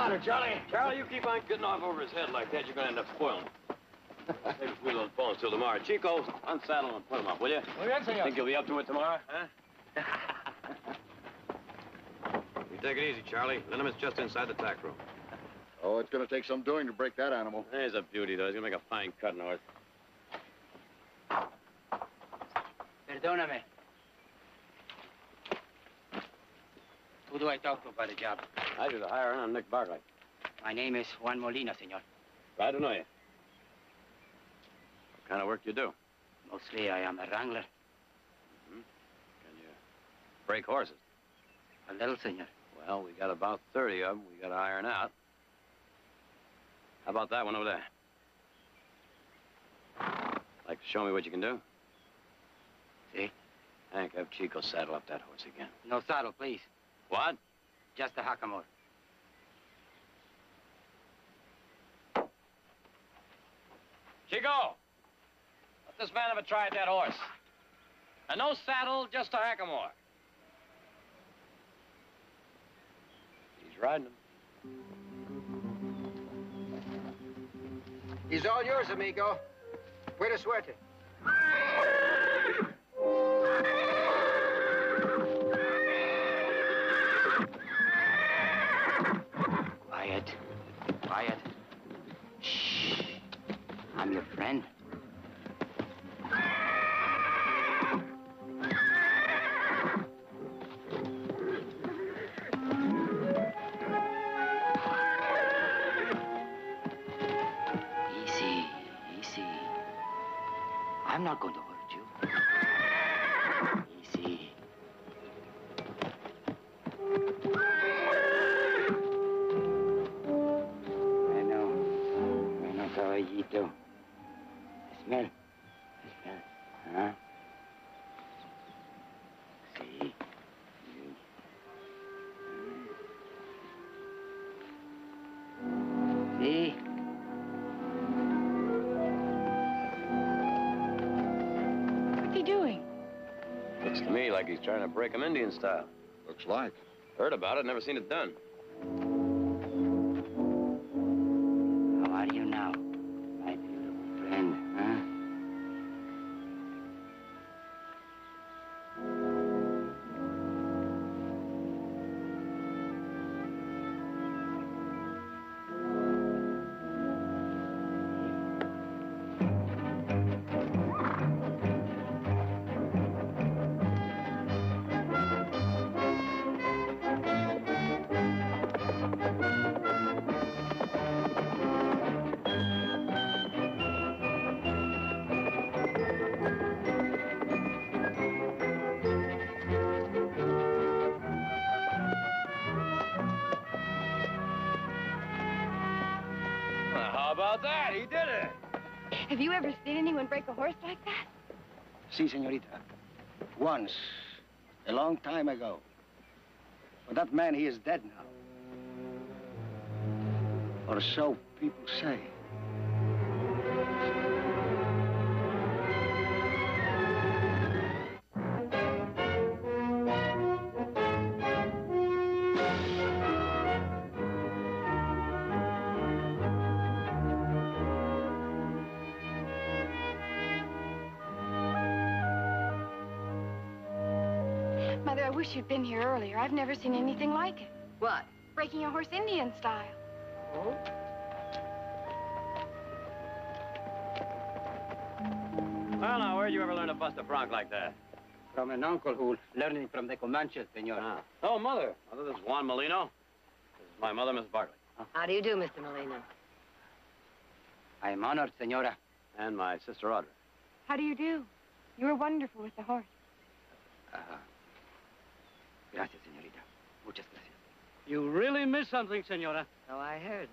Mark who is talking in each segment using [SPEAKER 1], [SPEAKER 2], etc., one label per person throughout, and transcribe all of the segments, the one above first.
[SPEAKER 1] matter, Charlie?
[SPEAKER 2] Charlie, you keep on getting off over his head like that, you're going to end up spoiling him. Maybe we don't phone till tomorrow. Chico, unsaddle and put him up, will you?
[SPEAKER 1] Muy bien, senor.
[SPEAKER 2] Think you'll be up to it tomorrow, huh? You take it easy, Charlie. Liniment is just inside the tack room.
[SPEAKER 3] Oh, it's going to take some doing to break that animal.
[SPEAKER 2] He's a beauty, though. He's going to make a fine cutting horse.
[SPEAKER 4] Perdóname. Who do I talk to about the job?
[SPEAKER 2] I do the hiring. I'm Nick Barkley.
[SPEAKER 4] My name is Juan Molina, senor.
[SPEAKER 2] Glad to know you. What kind of work do you do?
[SPEAKER 4] Mostly, I am a wrangler.
[SPEAKER 2] Mm-hmm. Can you break horses?
[SPEAKER 4] A little, senor.
[SPEAKER 2] Well, we got about 30 of them we got to iron out. How about that one over there? Like to show me what you can do?
[SPEAKER 4] See?
[SPEAKER 2] Hank, have Chico saddle up that horse again.
[SPEAKER 4] No saddle, please.
[SPEAKER 2] What?
[SPEAKER 4] Just a hackamore.
[SPEAKER 2] Chico! Let this man have a try at that horse. And no saddle, just a hackamore. He's riding him.
[SPEAKER 1] He's all yours, amigo. Buena suerte.
[SPEAKER 4] Quiet. Quiet. Shh. I'm your friend. Easy, easy. I'm not going to hurt you. Easy. Bueno, caballito. Smell. Smell. Huh? See. See.
[SPEAKER 5] What's he doing?
[SPEAKER 2] Looks to me like he's trying to break him Indian style.
[SPEAKER 3] Looks like.
[SPEAKER 2] Heard about it, never seen it done.
[SPEAKER 4] How are you now, my beautiful friend, huh?
[SPEAKER 2] How about that? He did it.
[SPEAKER 5] Have you ever seen anyone break a horse like that?
[SPEAKER 1] Si, señorita. Once. A long time ago. But that man, he is dead now. Or so people say.
[SPEAKER 5] Mother, I wish you'd been here earlier. I've never seen anything like it.
[SPEAKER 6] What?
[SPEAKER 5] Breaking a horse Indian style.
[SPEAKER 6] Oh?
[SPEAKER 2] Well, now, where'd you ever learn to bust a bronc like that?
[SPEAKER 4] From an uncle who learning from the Comanches, senor.
[SPEAKER 2] Ah. Oh, Mother. Mother, this is Juan Molino. This is my mother, Miss Barkley.
[SPEAKER 6] How do you do, Mr. Molina?
[SPEAKER 4] I am honored, senora.
[SPEAKER 2] And my sister Audrey.
[SPEAKER 5] How do you do? You were wonderful with the horse.
[SPEAKER 4] Gracias, señorita. Muchas gracias.
[SPEAKER 7] You really missed something, senora.
[SPEAKER 6] So I heard.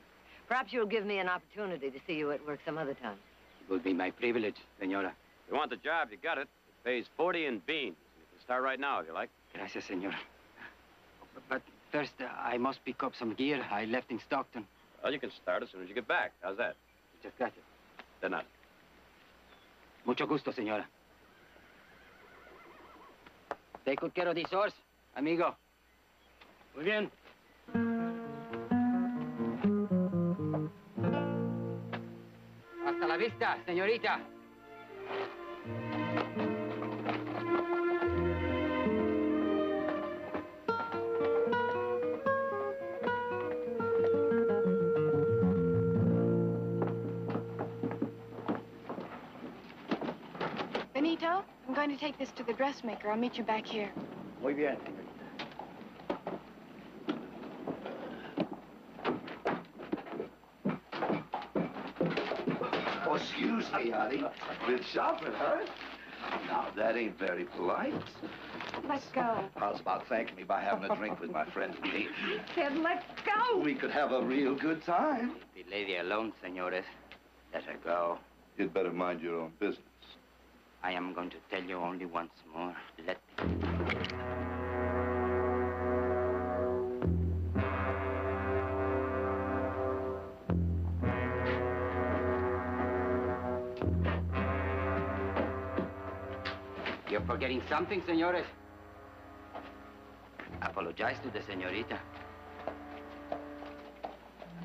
[SPEAKER 6] Perhaps you'll give me an opportunity to see you at work some other time.
[SPEAKER 4] It will be my privilege, senora.
[SPEAKER 2] If you want the job, you got it. It pays 40 in beans. You can start right now, if you like.
[SPEAKER 4] Gracias, senora. But first, I must pick up some gear I left in Stockton.
[SPEAKER 2] Well, you can start as soon as you get back. How's that?
[SPEAKER 4] Muchas gracias.
[SPEAKER 2] De nada.
[SPEAKER 4] Mucho gusto, senora. Take good care of this horse, amigo.
[SPEAKER 7] Muy bien.
[SPEAKER 4] Hasta la vista, señorita.
[SPEAKER 5] Benito, I'm going to take this to the dressmaker. I'll meet you back here.
[SPEAKER 1] Muy bien.
[SPEAKER 8] Oh, excuse me, honey. Been shopping, huh? Now, that ain't very polite.
[SPEAKER 5] Let's go.
[SPEAKER 8] How's about thanking me by having a drink with my friend Heath?
[SPEAKER 5] Said, let's go.
[SPEAKER 8] We could have a real good time.
[SPEAKER 4] The lady alone, senores. Let her go.
[SPEAKER 3] You'd better mind your own business.
[SPEAKER 4] I am going to tell you only once more. Let... You're forgetting something, senores. Apologize to the señorita.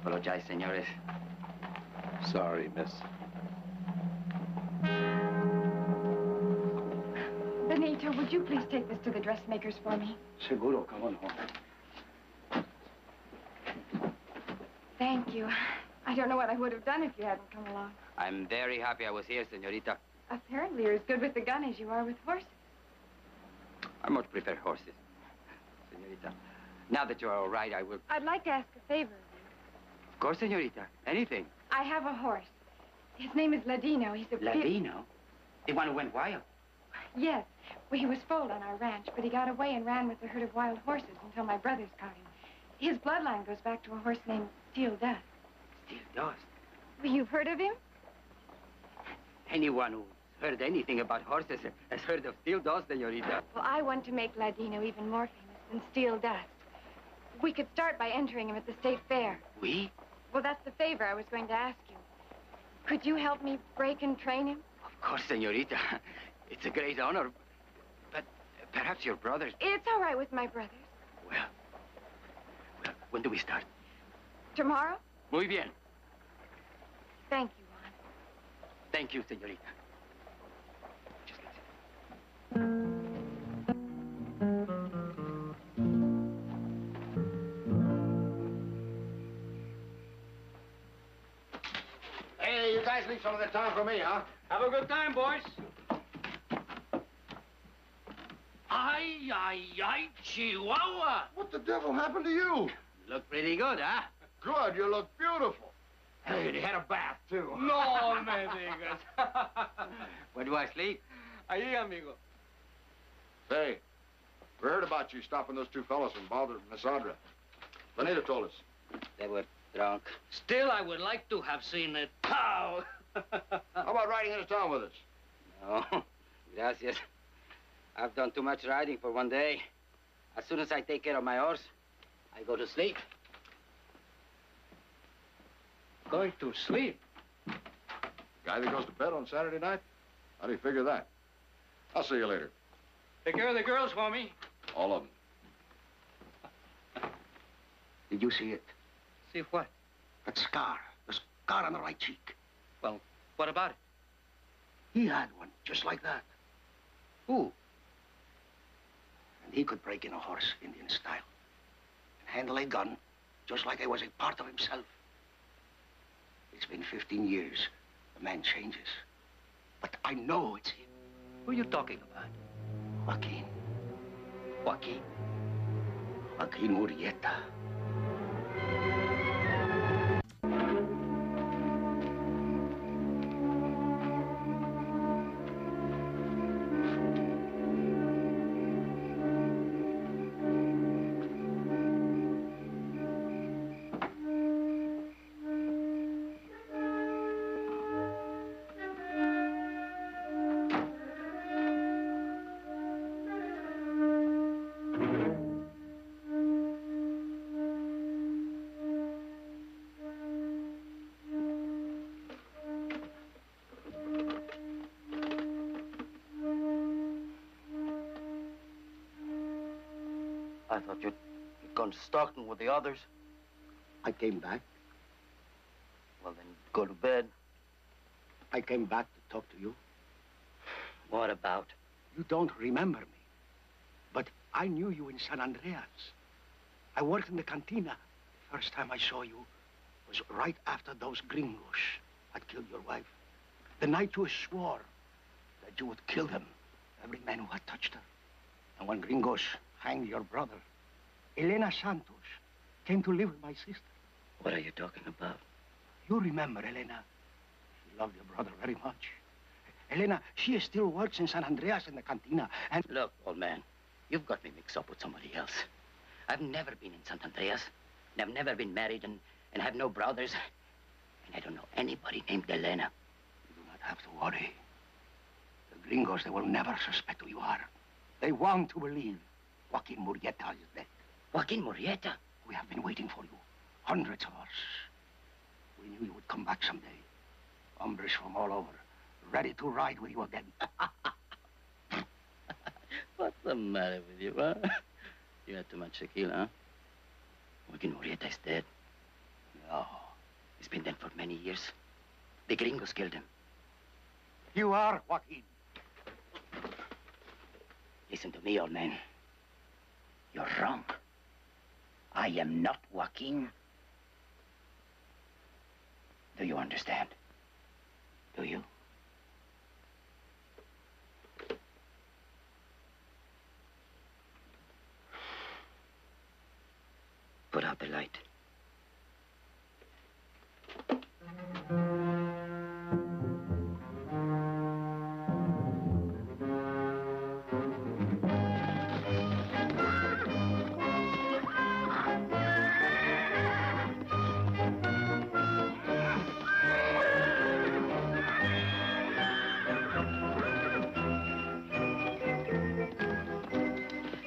[SPEAKER 4] Apologize, senores.
[SPEAKER 3] Sorry, miss.
[SPEAKER 5] Benito, would you please take this to the dressmakers for me?
[SPEAKER 1] Seguro, come on home.
[SPEAKER 5] Thank you. I don't know what I would have done if you hadn't come along.
[SPEAKER 4] I'm very happy I was here, señorita.
[SPEAKER 5] Apparently, you're as good with the gun as you are with horses.
[SPEAKER 4] I much prefer horses, señorita. Now that you're all right, I will...
[SPEAKER 5] I'd like to ask a favor of you.
[SPEAKER 4] Of course, señorita. Anything.
[SPEAKER 5] I have a horse. His name is Ladino. He's a...
[SPEAKER 4] Ladino? The one who went wild?
[SPEAKER 5] Yes. Well, he was foaled on our ranch, but he got away and ran with a herd of wild horses until my brothers caught him. His bloodline goes back to a horse named Steel Dust.
[SPEAKER 4] Steel Dust?
[SPEAKER 5] Well, you've heard of him?
[SPEAKER 4] Anyone who's heard anything about horses has heard of Steel Dust, señorita.
[SPEAKER 5] Well, I want to make Ladino even more famous than Steel Dust. We could start by entering him at the state fair.
[SPEAKER 4] We?
[SPEAKER 5] Well, that's the favor I was going to ask you. Could you help me break and train him?
[SPEAKER 4] Of course, señorita. It's a great honor. But perhaps your brothers...
[SPEAKER 5] It's all right with my brothers.
[SPEAKER 4] Well, when do we start?
[SPEAKER 5] Tomorrow?
[SPEAKER 4] Muy bien.
[SPEAKER 5] Thank you, Juan.
[SPEAKER 4] Thank you, señorita. Just
[SPEAKER 3] Hey, you guys leave some of that time for me, huh?
[SPEAKER 7] Have a good time, boys. Ay, Chihuahua.
[SPEAKER 3] What the devil happened to you?
[SPEAKER 4] Look pretty good, huh?
[SPEAKER 3] Good, you look beautiful.
[SPEAKER 7] Hey, and he had a bath, too.
[SPEAKER 2] No me digas.
[SPEAKER 4] Where do I sleep?
[SPEAKER 2] Ahí, amigo.
[SPEAKER 3] Say, we heard about you stopping those two fellas and bothering Miss Audra. Benito told us.
[SPEAKER 4] They were drunk.
[SPEAKER 7] Still, I would like to have seen it. Pow!
[SPEAKER 3] How about riding into town with us?
[SPEAKER 4] No, gracias. I've done too much riding for one day. As soon as I take care of my horse, I go to sleep.
[SPEAKER 7] Going to sleep?
[SPEAKER 3] Guy that goes to bed on Saturday night? How do you figure that? I'll see you later.
[SPEAKER 7] Take care of the girls for me.
[SPEAKER 3] All of them.
[SPEAKER 1] Did you see it?
[SPEAKER 7] See what?
[SPEAKER 1] That scar. The scar on the right cheek.
[SPEAKER 7] Well, what about it?
[SPEAKER 1] He had one, just like that.
[SPEAKER 7] Who?
[SPEAKER 1] And he could break in a horse, Indian style. And handle a gun, just like I was a part of himself. It's been 15 years. A man changes. But I know it's him.
[SPEAKER 7] Who are you talking about?
[SPEAKER 1] Joaquin.
[SPEAKER 7] Joaquin?
[SPEAKER 1] Joaquin Murrieta.
[SPEAKER 8] I thought you'd gone to Stockton with the others.
[SPEAKER 1] I came back.
[SPEAKER 8] Well, then go to bed.
[SPEAKER 1] I came back to talk to you.
[SPEAKER 7] What about?
[SPEAKER 1] You don't remember me, but I knew you in San Andreas. I worked in the cantina. The first time I saw you was right after those gringos had killed your wife. The night you swore that you would kill them, every man who had touched her. And when gringos hanged your brother, Elena Santos came to live with my sister.
[SPEAKER 7] What are you talking about?
[SPEAKER 1] You remember Elena. She loved your brother very much. Elena, she still works in San Andreas in the cantina, and...
[SPEAKER 7] Look, old man, you've got me mixed up with somebody else. I've never been in San Andreas, and I've never been married, and have no brothers. And I don't know anybody named Elena.
[SPEAKER 1] You do not have to worry. The gringos, they will never suspect who you are. They want to believe Joaquin Murrieta is dead.
[SPEAKER 7] Joaquin Murrieta?
[SPEAKER 1] We have been waiting for you. Hundreds of us. We knew you would come back someday. Hombres from all over, ready to ride with you again.
[SPEAKER 7] What's the matter with you, huh? You had too much tequila, huh? Joaquin Murrieta is dead.
[SPEAKER 1] No.
[SPEAKER 7] He's been dead for many years. The gringos killed him.
[SPEAKER 1] You are Joaquin.
[SPEAKER 7] Listen to me, old man. You're wrong. I am not Joaquin. Do you understand? Do you? Put out the light.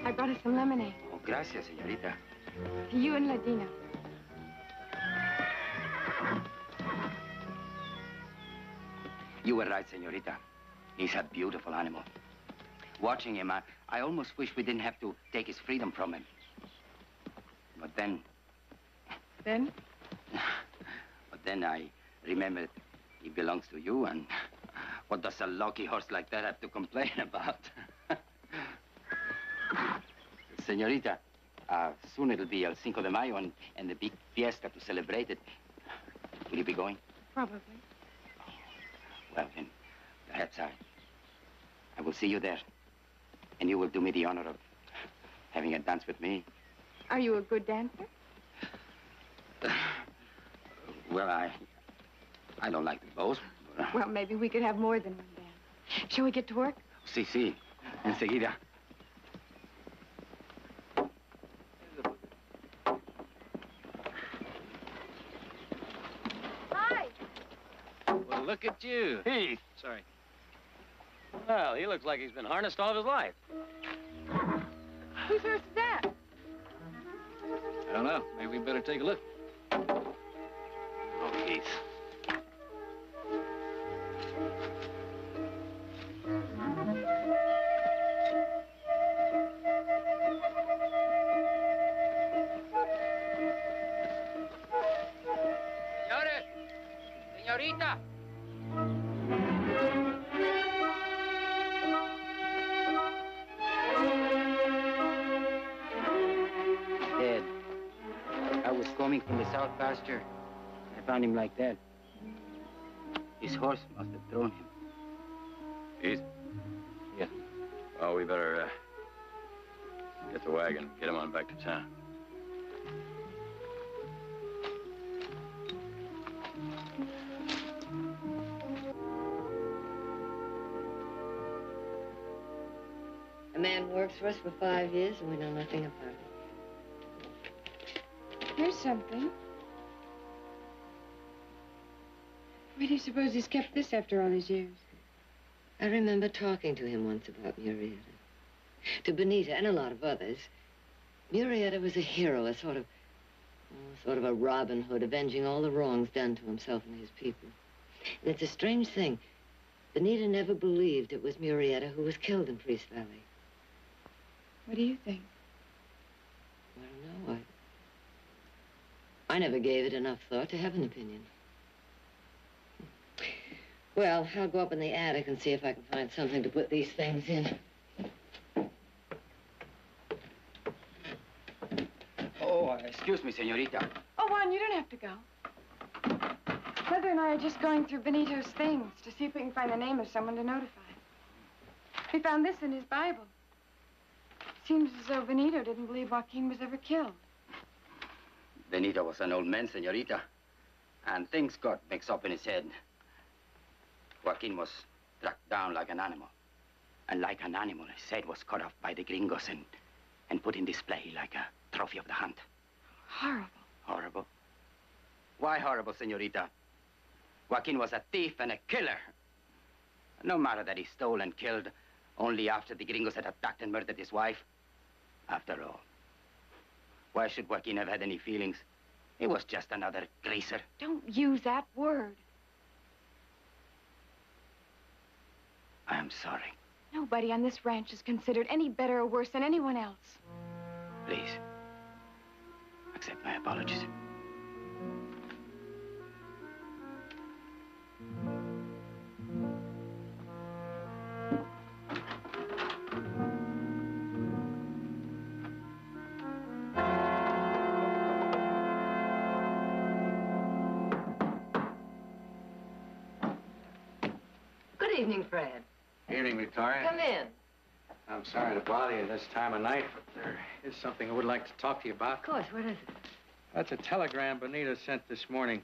[SPEAKER 5] I brought us some lemonade.
[SPEAKER 4] Oh, gracias, señorita.
[SPEAKER 5] To you and Ladina.
[SPEAKER 4] You were right, señorita. He's a beautiful animal. Watching him, I almost wish we didn't have to take his freedom from him. But then...
[SPEAKER 5] Then?
[SPEAKER 4] But then I remembered he belongs to you, and what does a lucky horse like that have to complain about? Señorita, soon it'll be El Cinco de Mayo and the big fiesta to celebrate it. Will you be going?
[SPEAKER 5] Probably.
[SPEAKER 4] Well, then, perhaps I will see you there. And you will do me the honor of having a dance with me.
[SPEAKER 5] Are you a good dancer?
[SPEAKER 4] Well, I don't like to boast.
[SPEAKER 5] Well, maybe we could have more than one dance. Shall we get to work?
[SPEAKER 4] Sí. Enseguida.
[SPEAKER 5] Hi.
[SPEAKER 2] Well, look at you.
[SPEAKER 7] Heath.
[SPEAKER 2] Sorry. Well, he looks like he's been harnessed all of his life.
[SPEAKER 5] Whose horse is that?
[SPEAKER 2] I don't know. Maybe we better take a look.
[SPEAKER 7] Oh, Heath.
[SPEAKER 4] Señores, señorita. Dead. I was coming from the south pasture. I found him like that. His horse must have thrown him.
[SPEAKER 2] Heath?
[SPEAKER 4] Yeah.
[SPEAKER 2] Well, we better get the wagon, get him on back to town.
[SPEAKER 6] A man works for us for 5 years and we know nothing about it.
[SPEAKER 5] Here's something. Where do you suppose he's kept this after all these years?
[SPEAKER 6] I remember talking to him once about Murrieta. To Benita and a lot of others, Murrieta was a hero, a sort of a Robin Hood, avenging all the wrongs done to himself and his people. And it's a strange thing. Benita never believed it was Murrieta who was killed in Priest Valley.
[SPEAKER 5] What do you think?
[SPEAKER 6] I don't know. I never gave it enough thought to have an opinion. Well, I'll go up in the attic and see if I can find something to put these things in.
[SPEAKER 4] Oh, excuse me, señorita.
[SPEAKER 5] Oh, Juan, you don't have to go. Mother and I are just going through Benito's things to see if we can find the name of someone to notify. We found this in his Bible. Seems as though Benito didn't believe Joaquin was ever killed.
[SPEAKER 4] Benito was an old man, señorita, and things got mixed up in his head. Joaquin was struck down like an animal. And like an animal, his head was cut off by the gringos and put in display like a trophy of the hunt.
[SPEAKER 5] Horrible.
[SPEAKER 4] Horrible? Why horrible, señorita? Joaquin was a thief and a killer. No matter that he stole and killed only after the gringos had attacked and murdered his wife. After all, why should Joaquin have had any feelings? He was just another greaser.
[SPEAKER 5] Don't use that word.
[SPEAKER 4] I am sorry.
[SPEAKER 5] Nobody on this ranch is considered any better or worse than anyone else.
[SPEAKER 4] Please, accept my apologies.
[SPEAKER 6] Good evening, Fred.
[SPEAKER 9] Evening, Victoria.
[SPEAKER 6] Come in.
[SPEAKER 9] I'm sorry to bother you this time of night, but there is something I would like to talk to you about.
[SPEAKER 6] Of course, what is it?
[SPEAKER 9] That's a telegram Benito sent this morning,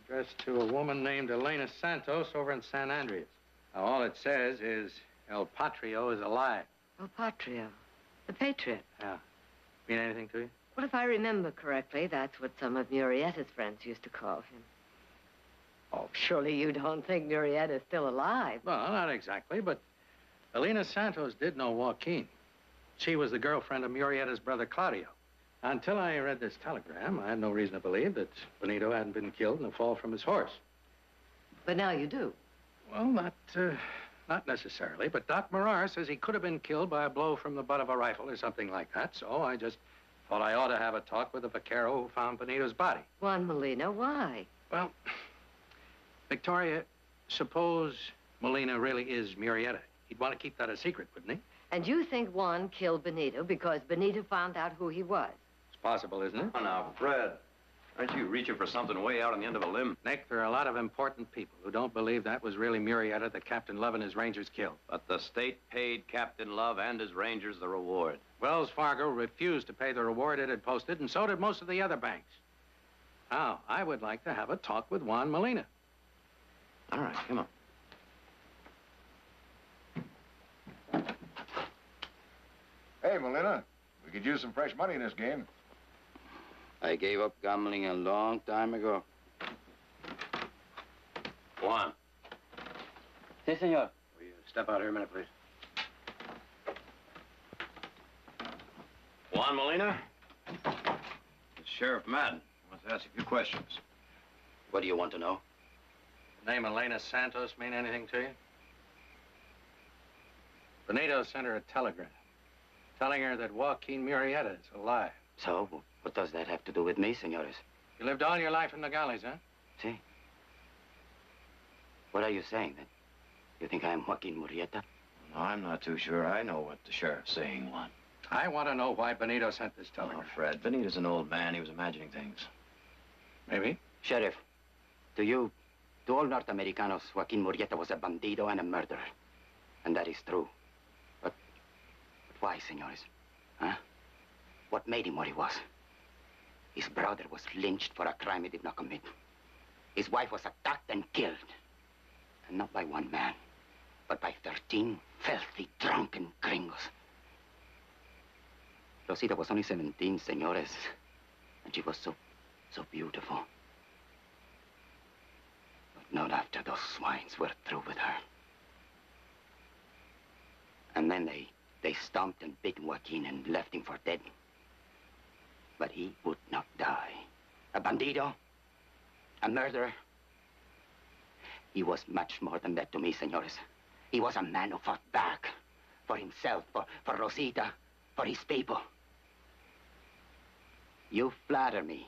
[SPEAKER 9] addressed to a woman named Elena Santos over in San Andreas. Now, all it says is El Patrio is alive.
[SPEAKER 6] El Patrio, the patriot.
[SPEAKER 9] Yeah. Mean anything to you?
[SPEAKER 6] Well, if I remember correctly, that's what some of Murrieta's friends used to call him. Oh, surely you don't think Murrieta's still alive.
[SPEAKER 9] Well, not exactly, but Elena Santos did know Joaquin. She was the girlfriend of Murrieta's brother, Claudio. Until I read this telegram, I had no reason to believe that Benito hadn't been killed in a fall from his horse.
[SPEAKER 6] But now you do.
[SPEAKER 9] Well, not necessarily, but Doc Morar says he could have been killed by a blow from the butt of a rifle or something like that, so I just thought I ought to have a talk with the vaquero who found Benito's body.
[SPEAKER 6] Juan Molina, why?
[SPEAKER 9] Well, Victoria, suppose Molina really is Murrieta. He'd want to keep that a secret, wouldn't he?
[SPEAKER 6] And you think Juan killed Benito because Benito found out who he was?
[SPEAKER 9] It's possible, isn't it?
[SPEAKER 2] Oh, now, Fred, aren't you reaching for something way out on the end of a limb?
[SPEAKER 9] Nick, there are a lot of important people who don't believe that was really Murrieta that Captain Love and his Rangers killed.
[SPEAKER 2] But the state paid Captain Love and his Rangers the reward.
[SPEAKER 9] Wells Fargo refused to pay the reward it had posted, and so did most of the other banks. Now, I would like to have a talk with Juan Molina.
[SPEAKER 2] All right, come on.
[SPEAKER 3] Hey, Molina, we could use some fresh money in this game.
[SPEAKER 4] I gave up gambling a long time ago.
[SPEAKER 2] Juan.
[SPEAKER 4] Si, senor.
[SPEAKER 2] Will you step out here a minute, please? Juan Molina? It's Sheriff Madden. Wants to ask you a few questions.
[SPEAKER 4] What do you want to know?
[SPEAKER 9] The name Elena Santos mean anything to you? Benito sent her a telegram telling her that Joaquin Murrieta is alive.
[SPEAKER 4] So, what does that have to do with me, senores?
[SPEAKER 9] You lived all your life in the galleys, huh?
[SPEAKER 4] Si. What are you saying, then? You think I am Joaquin Murrieta?
[SPEAKER 2] No, I'm not too sure. I know what the sheriff's saying, Juan.
[SPEAKER 9] I want to know why Benito sent this telegram.
[SPEAKER 2] Oh, Fred, Benito's an old man. He was imagining things.
[SPEAKER 9] Maybe.
[SPEAKER 4] Sheriff, to all North Americanos, Joaquin Murrieta was a bandido and a murderer. And that is true. But why, senores? Huh? What made him what he was? His brother was lynched for a crime he did not commit. His wife was attacked and killed. And not by one man, but by 13 filthy, drunken gringos. Rosita was only 17, senores. And she was so beautiful. But not after those swines were through with her. And then they stomped and bit Joaquin and left him for dead. But he would not die. A bandido, a murderer. He was much more than that to me, senores. He was a man who fought back for himself, for Rosita, for his people. You flatter me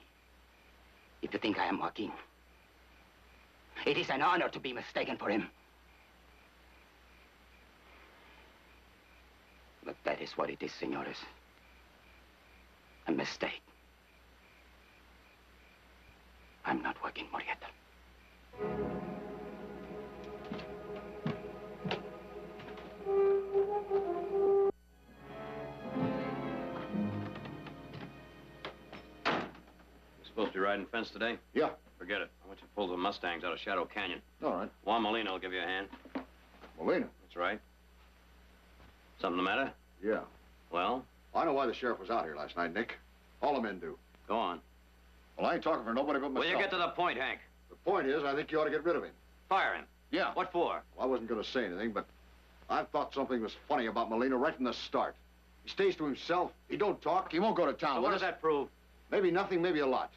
[SPEAKER 4] if you think I am Joaquin. It is an honor to be mistaken for him. That is what it is, senores. A mistake. I'm not Joaquin Murrieta.
[SPEAKER 2] Supposed to be riding fence today?
[SPEAKER 3] Yeah.
[SPEAKER 2] Forget it. I want you to pull the Mustangs out of Shadow Canyon.
[SPEAKER 3] All right.
[SPEAKER 2] Juan Molina will give you a hand.
[SPEAKER 3] Molina?
[SPEAKER 2] That's right. Something the matter?
[SPEAKER 3] Yeah.
[SPEAKER 2] Well?
[SPEAKER 3] I know why the sheriff was out here last night, Nick. All the men do.
[SPEAKER 2] Go on.
[SPEAKER 3] Well, I ain't talking for nobody but myself.
[SPEAKER 2] Will you get to the point, Hank?
[SPEAKER 3] The point is, I think you ought to get rid of him.
[SPEAKER 2] Fire him.
[SPEAKER 3] Yeah.
[SPEAKER 2] What for?
[SPEAKER 3] Well, I wasn't going to say anything, but I thought something was funny about Molina right from the start. He stays to himself. He don't talk. He won't go to town
[SPEAKER 2] So
[SPEAKER 3] with
[SPEAKER 2] what
[SPEAKER 3] us.
[SPEAKER 2] does that prove?
[SPEAKER 3] Maybe nothing, maybe a lot.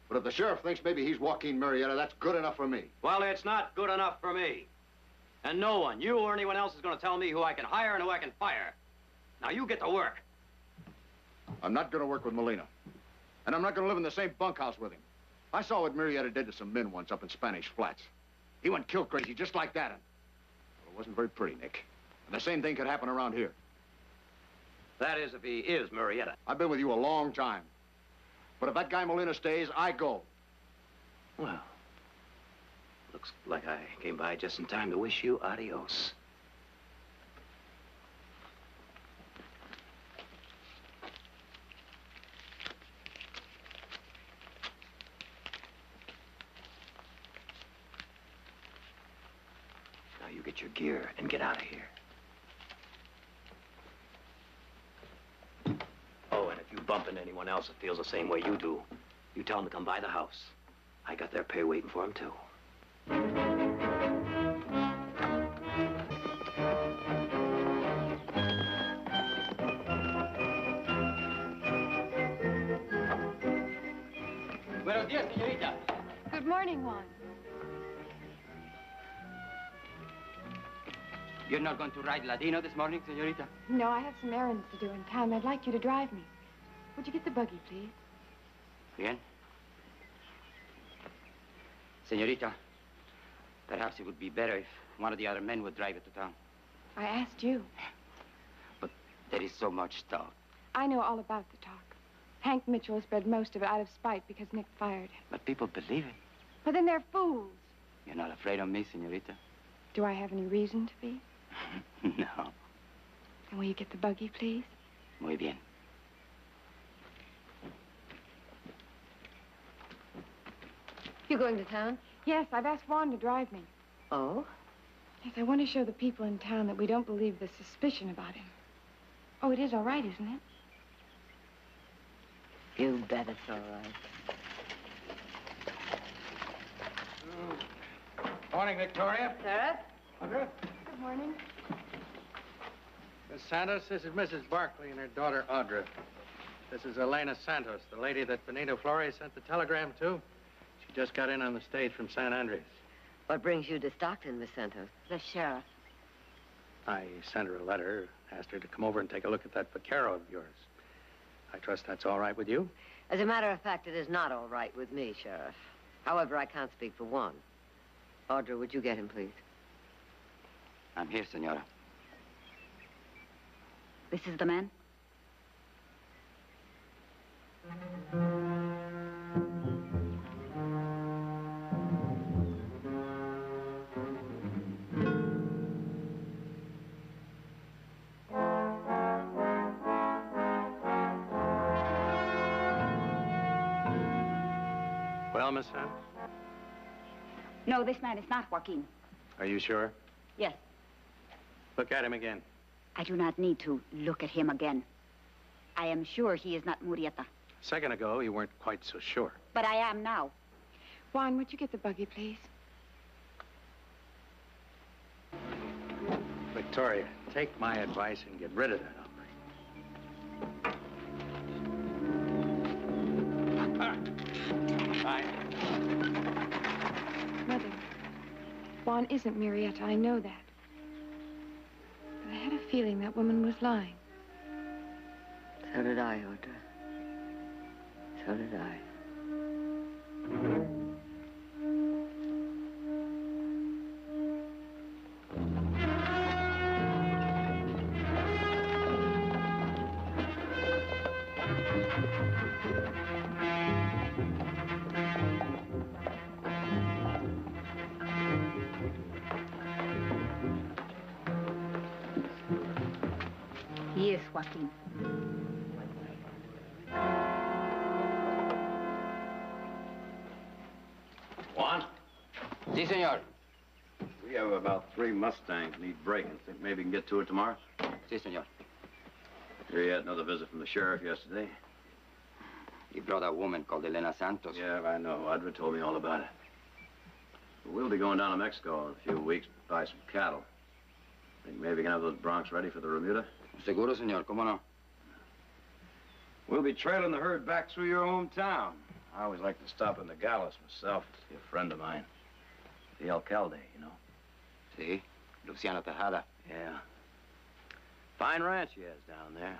[SPEAKER 3] But if the sheriff thinks maybe he's Joaquin Murrieta, that's good enough for me.
[SPEAKER 2] Well, it's not good enough for me. And no one, you or anyone else, is going to tell me who I can hire and who I can fire. Now, you get to work.
[SPEAKER 3] I'm not going to work with Molina. And I'm not going to live in the same bunkhouse with him. I saw what Murrieta did to some men once up in Spanish Flats. He went kill crazy just like that. And well, it wasn't very pretty, Nick. And the same thing could happen around here.
[SPEAKER 2] That is, if he is Murrieta.
[SPEAKER 3] I've been with you a long time. But if that guy Molina stays, I go.
[SPEAKER 2] Well, looks like I came by just in time to wish you adios. Now you get your gear and get out of here. Oh, and if you bump into anyone else that feels the same way you do, you tell them to come by the house. I got their pay waiting for them, too. Buenos días, señorita.
[SPEAKER 5] Good morning, Juan.
[SPEAKER 4] You're not going to ride Ladino this morning, señorita?
[SPEAKER 5] No, I have some errands to do in town. I'd like you to drive me. Would you get the buggy, please?
[SPEAKER 4] Bien. Señorita, perhaps it would be better if one of the other men would drive it to town.
[SPEAKER 5] I asked you.
[SPEAKER 4] But there is so much talk.
[SPEAKER 5] I know all about the talk. Hank Mitchell spread most of it out of spite because Nick fired him.
[SPEAKER 4] But people believe it.
[SPEAKER 5] But then they're fools.
[SPEAKER 4] You're not afraid of me, señorita?
[SPEAKER 5] Do I have any reason to be?
[SPEAKER 4] No.
[SPEAKER 5] And will you get the buggy, please?
[SPEAKER 4] Muy bien.
[SPEAKER 6] You going to town?
[SPEAKER 5] Yes, I've asked Juan to drive me.
[SPEAKER 6] Oh?
[SPEAKER 5] Yes, I want to show the people in town that we don't believe the suspicion about him. Oh, it is all right, isn't it?
[SPEAKER 6] You bet it's all right.
[SPEAKER 9] Morning, Victoria.
[SPEAKER 6] Sheriff?
[SPEAKER 9] Audra.
[SPEAKER 5] Good morning.
[SPEAKER 9] Miss Santos, this is Mrs. Barkley and her daughter, Audra. This is Elena Santos, the lady that Benito Flores sent the telegram to. She just got in on the stage from San Andres.
[SPEAKER 6] What brings you to Stockton, Miss Santos?
[SPEAKER 10] The sheriff.
[SPEAKER 9] I sent her a letter, asked her to come over and take a look at that vaquero of yours. I trust that's all right with you?
[SPEAKER 6] As a matter of fact, it is not all right with me, Sheriff. However, I can't speak for one. Audra, would you get him, please?
[SPEAKER 4] I'm here, senora.
[SPEAKER 10] This is the man?
[SPEAKER 9] Well, Miss Santos?
[SPEAKER 10] No, this man is not Joaquin.
[SPEAKER 9] Are you sure?
[SPEAKER 10] Yes.
[SPEAKER 9] Look at him again.
[SPEAKER 10] I do not need to look at him again. I am sure he is not Murrieta.
[SPEAKER 9] A second ago, you weren't quite so sure.
[SPEAKER 10] But I am now.
[SPEAKER 5] Juan, would you get the buggy, please?
[SPEAKER 9] Victoria, take my advice and get rid of that hombre. Bye.
[SPEAKER 5] Mother, Juan isn't Murrieta. I know that. But I had a feeling that woman was lying.
[SPEAKER 6] So did I, Audra. So did I.
[SPEAKER 10] He is, Joaquin.
[SPEAKER 2] Juan?
[SPEAKER 4] Si, senor.
[SPEAKER 2] We have about 3 Mustangs need breaking. Think maybe we can get to it tomorrow?
[SPEAKER 4] Si, senor.
[SPEAKER 2] Here you had another visit from the sheriff yesterday.
[SPEAKER 4] He brought a woman called Elena Santos.
[SPEAKER 2] Yeah, I know. Audra told me all about it. We'll be going down to Mexico in a few weeks to buy some cattle. Think maybe we can have those broncs ready for the remuda?
[SPEAKER 4] Seguro, senor. ¿Cómo no?
[SPEAKER 2] We'll be trailing the herd back through your hometown. I always like to stop in the Gallows myself to see a friend of mine. The alcalde, you know.
[SPEAKER 4] Si. Luciano Tejada.
[SPEAKER 2] Yeah. Fine ranch he has down there.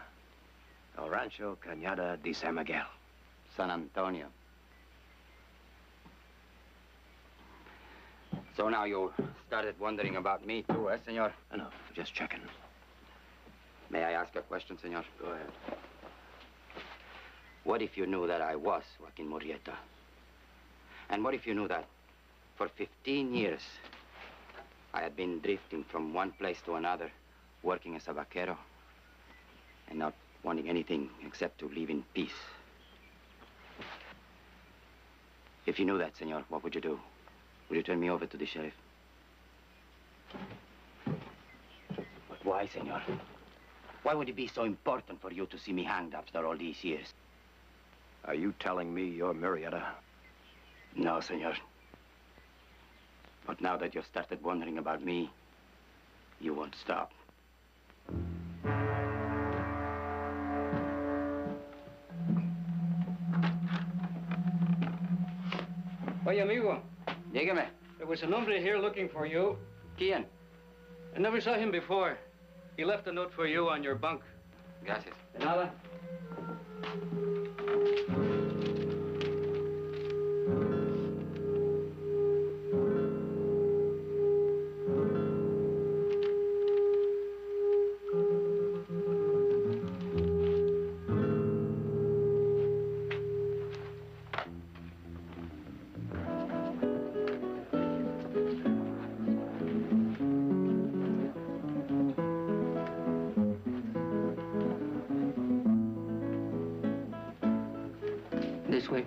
[SPEAKER 2] El Rancho Cañada de San Miguel.
[SPEAKER 4] San Antonio. So now you started wondering about me, too, eh, senor?
[SPEAKER 2] No, just checking.
[SPEAKER 4] May I ask a question, senor?
[SPEAKER 2] Go ahead.
[SPEAKER 4] What if you knew that I was Joaquin Murrieta? And what if you knew that for 15 years I had been drifting from one place to another, working as a vaquero, and not wanting anything except to live in peace? If you knew that, senor, what would you do? Would you turn me over to the sheriff? But why, senor? Why would it be so important for you to see me hanged after all these years?
[SPEAKER 2] Are you telling me you're Murrieta?
[SPEAKER 4] No, senor. But now that you've started wondering about me, you won't stop.
[SPEAKER 11] Oye, amigo.
[SPEAKER 4] Dígame.
[SPEAKER 11] There was an hombre here looking for you.
[SPEAKER 4] ¿Quién?
[SPEAKER 11] I never saw him before. He left a note for you on your bunk.
[SPEAKER 4] Gracias.
[SPEAKER 11] De nada. This way.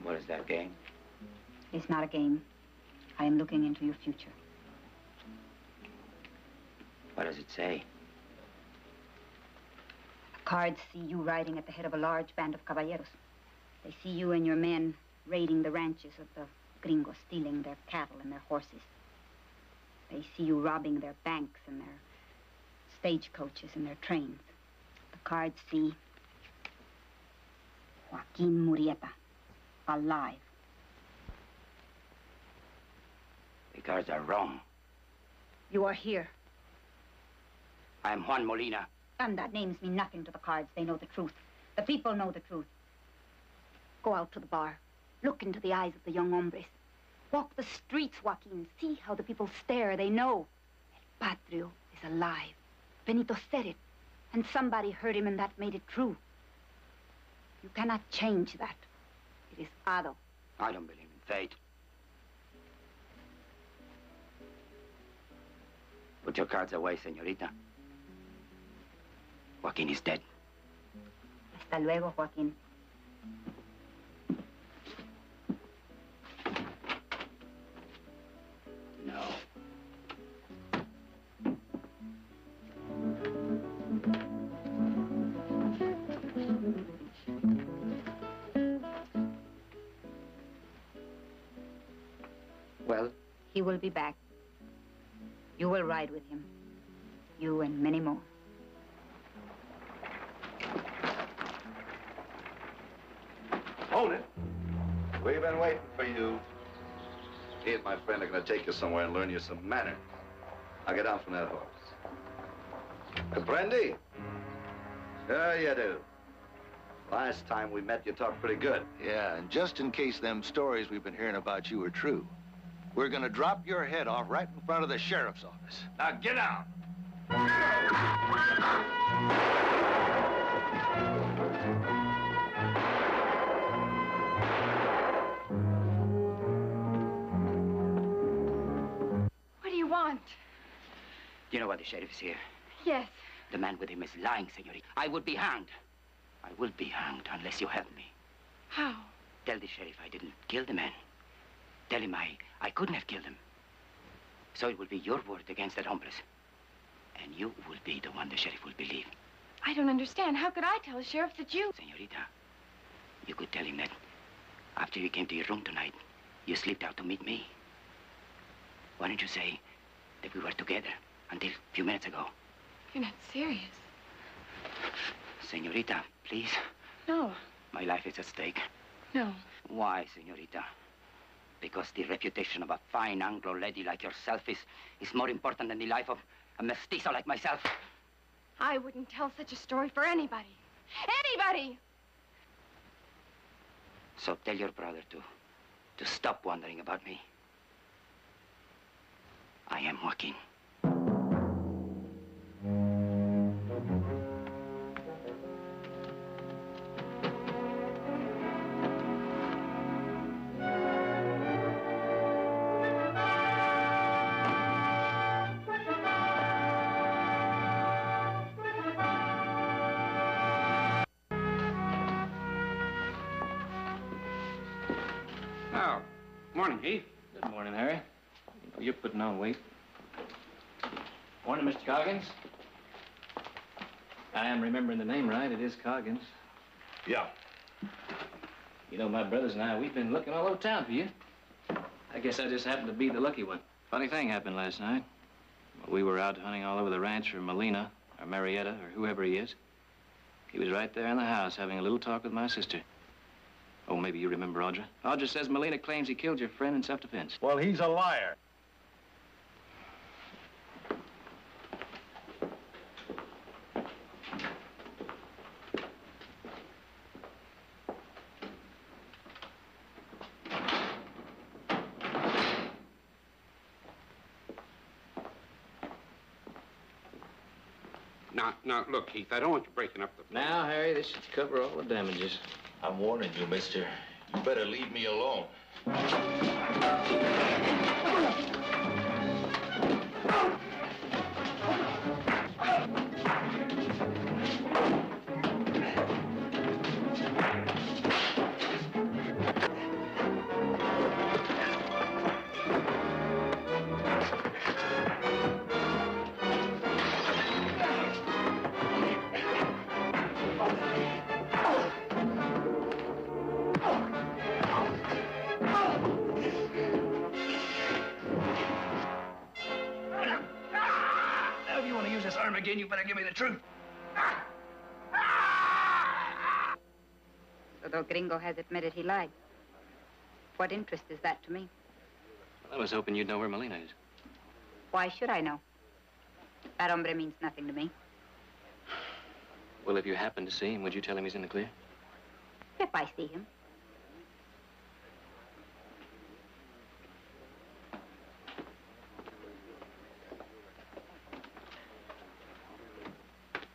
[SPEAKER 4] What is that game?
[SPEAKER 10] It's not a game. I am looking into your future.
[SPEAKER 4] What does it say?
[SPEAKER 10] Cards see you riding at the head of a large band of caballeros. They see you and your men raiding the ranches of the gringos, stealing their cattle and their horses. They see you robbing their banks and their stagecoaches and their trains. The cards see Joaquin Murrieta, alive.
[SPEAKER 4] The cards are wrong.
[SPEAKER 10] You are here.
[SPEAKER 4] I'm Juan Molina.
[SPEAKER 10] And that names mean nothing to the cards. They know the truth. The people know the truth. Go out to the bar. Look into the eyes of the young hombres. Walk the streets, Joaquin. See how the people stare. They know. El Patrio is alive. Benito said it. And somebody heard him and that made it true. You cannot change that. It is Ado.
[SPEAKER 4] I don't believe in fate. Put your cards away, señorita. Joaquin is dead.
[SPEAKER 10] Hasta luego, Joaquin.
[SPEAKER 4] No. Well?
[SPEAKER 10] He will be back. You will ride with him. You and many more.
[SPEAKER 8] Hold it. We've been waiting for you. He and my friend are going to take you somewhere and learn you some manners. Now get down from that horse. Comprende? Sure you do. Last time we met, you talked pretty good.
[SPEAKER 12] Yeah, and just in case them stories we've been hearing about you are true, we're gonna drop your head off right in front of the sheriff's office.
[SPEAKER 2] Now get out!
[SPEAKER 5] What do you want?
[SPEAKER 7] Do you know why the sheriff is here?
[SPEAKER 5] Yes.
[SPEAKER 7] The man with him is lying, senorita. I would be hanged. I will be hanged unless you help me.
[SPEAKER 5] How?
[SPEAKER 7] Tell the sheriff I didn't kill the man. Tell him I couldn't have killed him. So it will be your word against that hombres. And you will be the one the sheriff will believe.
[SPEAKER 5] I don't understand. How could I tell the sheriff that you...
[SPEAKER 7] Senorita, you could tell him that after you came to your room tonight, you slipped out to meet me. Why don't you say that we were together until a few minutes ago?
[SPEAKER 5] You're not serious.
[SPEAKER 7] Senorita, please.
[SPEAKER 5] No.
[SPEAKER 7] My life is at stake.
[SPEAKER 5] No.
[SPEAKER 7] Why, senorita? Because the reputation of a fine Anglo lady like yourself is more important than the life of a mestizo like myself.
[SPEAKER 5] I wouldn't tell such a story for anybody. Anybody!
[SPEAKER 7] So tell your brother to stop wondering about me. I am Joaquin.
[SPEAKER 11] Oh, morning, Heath. Good morning, Harry. Oh, you're putting on weight. Morning, Mr. Coggins. I am remembering the name right. It is Coggins.
[SPEAKER 12] Yeah.
[SPEAKER 11] You know, my brothers and I, we've been looking all over town for you. I guess I just happened to be the lucky one. Funny thing happened last night. We were out hunting all over the ranch for Molina, or Marietta, or whoever he is. He was right there in the house having a little talk with my sister. Oh, maybe you remember Audra. Audra says Molina claims he killed your friend in self-defense.
[SPEAKER 12] Well, he's a liar.
[SPEAKER 13] Now, look, Heath, I don't want you breaking up the...
[SPEAKER 11] Now, Harry, this should cover all the damages.
[SPEAKER 12] I'm warning you, mister. You better leave me alone.
[SPEAKER 11] Again, you better give me the truth.
[SPEAKER 10] So the gringo has admitted he lied. What interest is that to me?
[SPEAKER 11] Well, I was hoping you'd know where Molina is.
[SPEAKER 10] Why should I know? That hombre means nothing to me.
[SPEAKER 11] Well, if you happen to see him, would you tell him he's in the clear?
[SPEAKER 10] If I see him.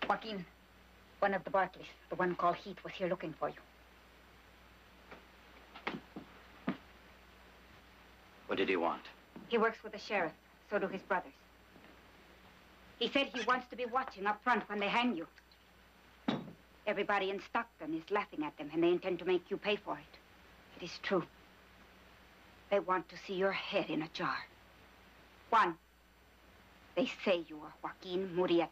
[SPEAKER 10] Joaquin, one of the Barkleys, the one called Heath, was here looking for you.
[SPEAKER 7] What did he want?
[SPEAKER 10] He works with the sheriff. So do his brothers. He said he wants to be watching up front when they hang you. Everybody in Stockton is laughing at them, and they intend to make you pay for it. It is true. They want to see your head in a jar. Juan, they say you are Joaquin Murrieta.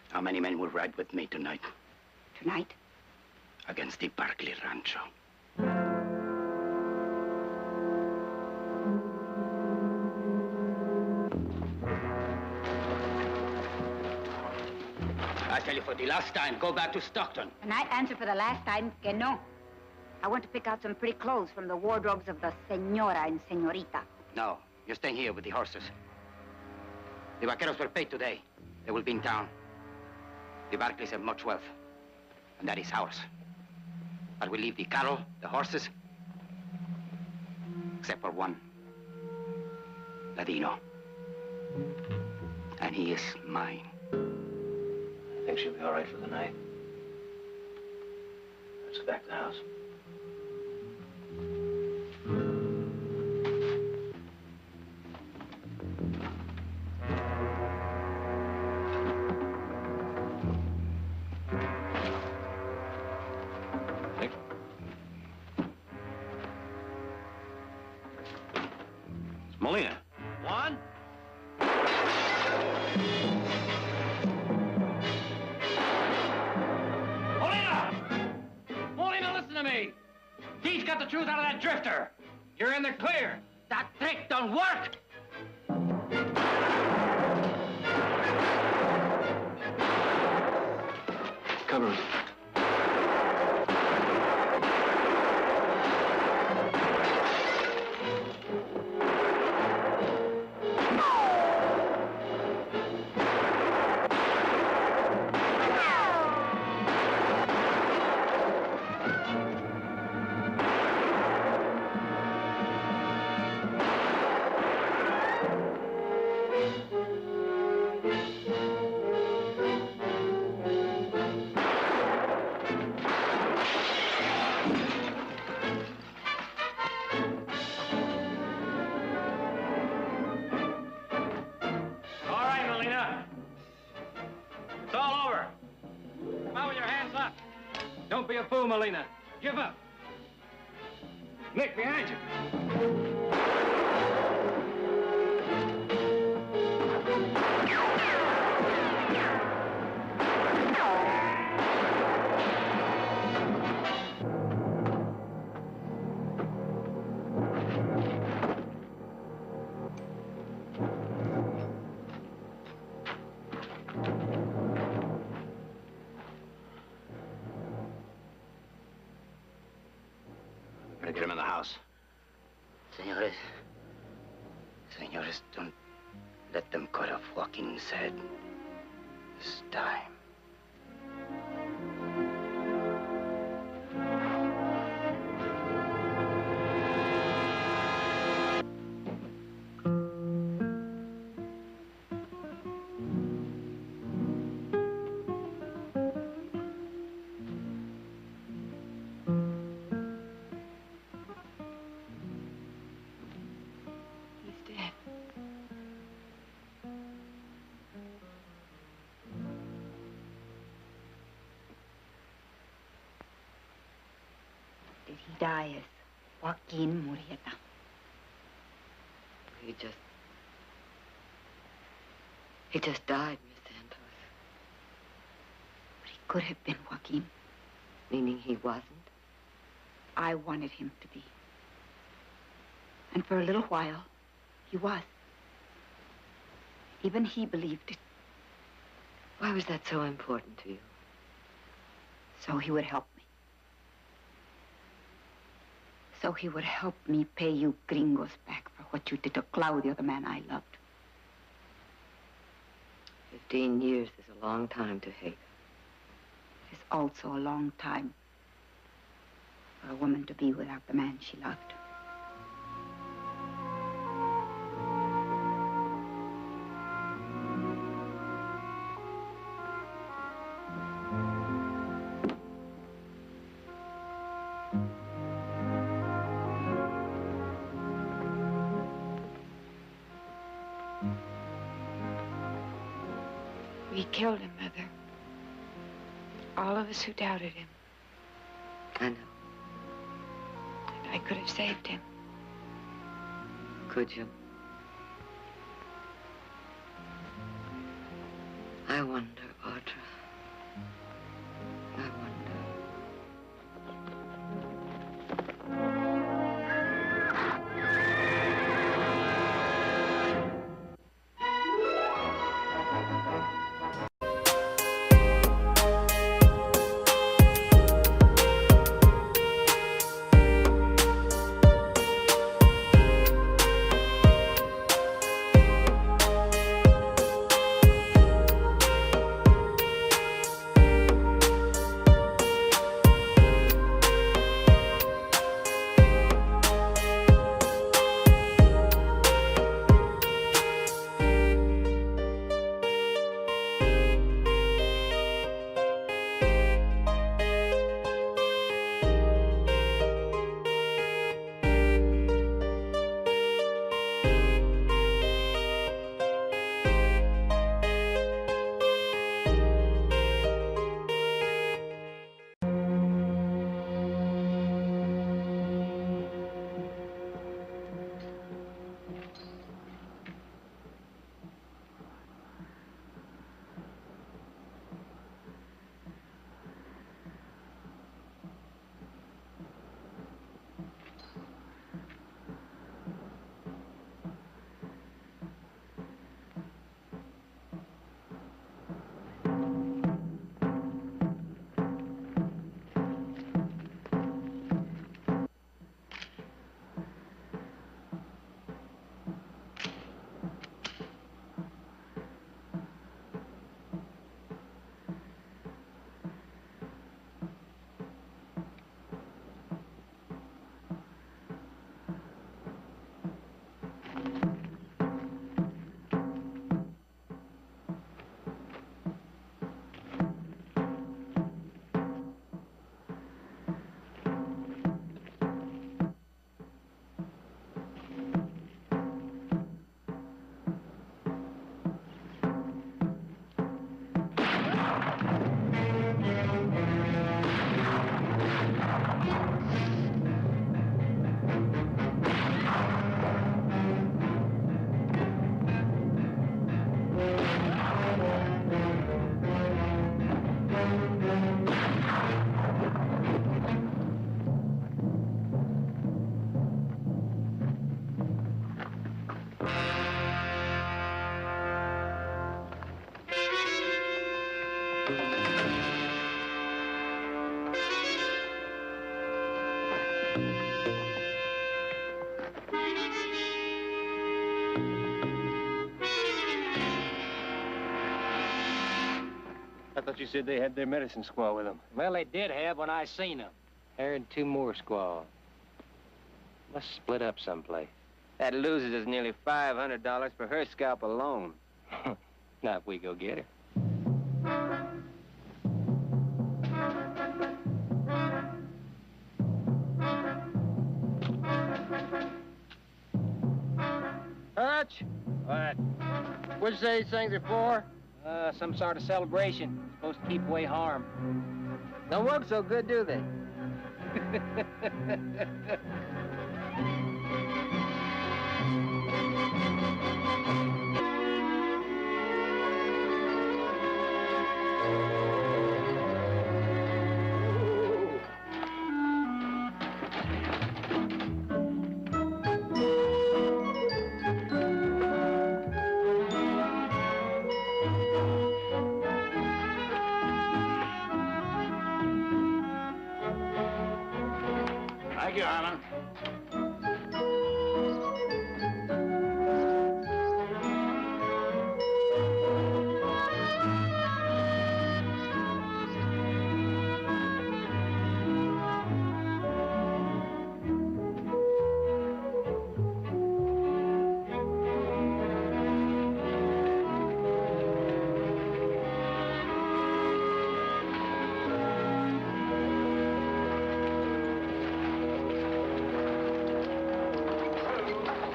[SPEAKER 7] How many men will ride with me tonight?
[SPEAKER 10] Tonight?
[SPEAKER 7] Against the Barkley Rancho. I tell you for the last time, go back to Stockton.
[SPEAKER 10] And I answer for the last time que no. I want to pick out some pretty clothes from the wardrobes of the senora and senorita.
[SPEAKER 7] No, you're staying here with the horses. The vaqueros were paid today. They will be in town. The Barkleys have much wealth, and that is ours.
[SPEAKER 4] I will leave the cattle, the horses, except for one. Ladino. And he is mine.
[SPEAKER 11] I think she'll be all right for the night. Let's go back to the house.
[SPEAKER 2] Molina.
[SPEAKER 11] One. Molina, listen to me. He's got the truth out of that drifter. You're in the clear. That trick don't work.
[SPEAKER 2] Cover him.
[SPEAKER 11] Don't be a fool, Molina. Give up. Nick, behind you.
[SPEAKER 2] Get him in the house.
[SPEAKER 4] Senores, don't let them cut off Joaquin's head this time.
[SPEAKER 10] Did he die as Joaquin Murrieta?
[SPEAKER 6] He just died, Miss Santos.
[SPEAKER 10] But he could have been Joaquin.
[SPEAKER 6] Meaning he wasn't?
[SPEAKER 10] I wanted him to be. And for a little while, he was. Even he believed it.
[SPEAKER 6] Why was that so important to you?
[SPEAKER 10] So he would help me. So he would help me pay you gringos back for what you did to Claudio, the man I loved.
[SPEAKER 6] 15 years is a long time to hate.
[SPEAKER 10] It is also a long time for a woman to be without the man she loved.
[SPEAKER 5] We killed him, Mother. All of us who doubted him.
[SPEAKER 6] I know.
[SPEAKER 5] And I could have saved him.
[SPEAKER 6] Could you? I wonder, Audra. I wonder.
[SPEAKER 14] I thought you said they had their medicine squaw with them.
[SPEAKER 15] Well, they did have when I seen them. Her and 2 more squaws. Must split up someplace.
[SPEAKER 14] That loses us nearly $500 for her scalp alone.
[SPEAKER 15] Not if we go get her.
[SPEAKER 14] Hutch?
[SPEAKER 15] What?
[SPEAKER 14] What'd you say these things are for?
[SPEAKER 15] Some sort of celebration. Supposed to keep away harm.
[SPEAKER 14] Don't work so good, do they?
[SPEAKER 8] Thank you, Harlan.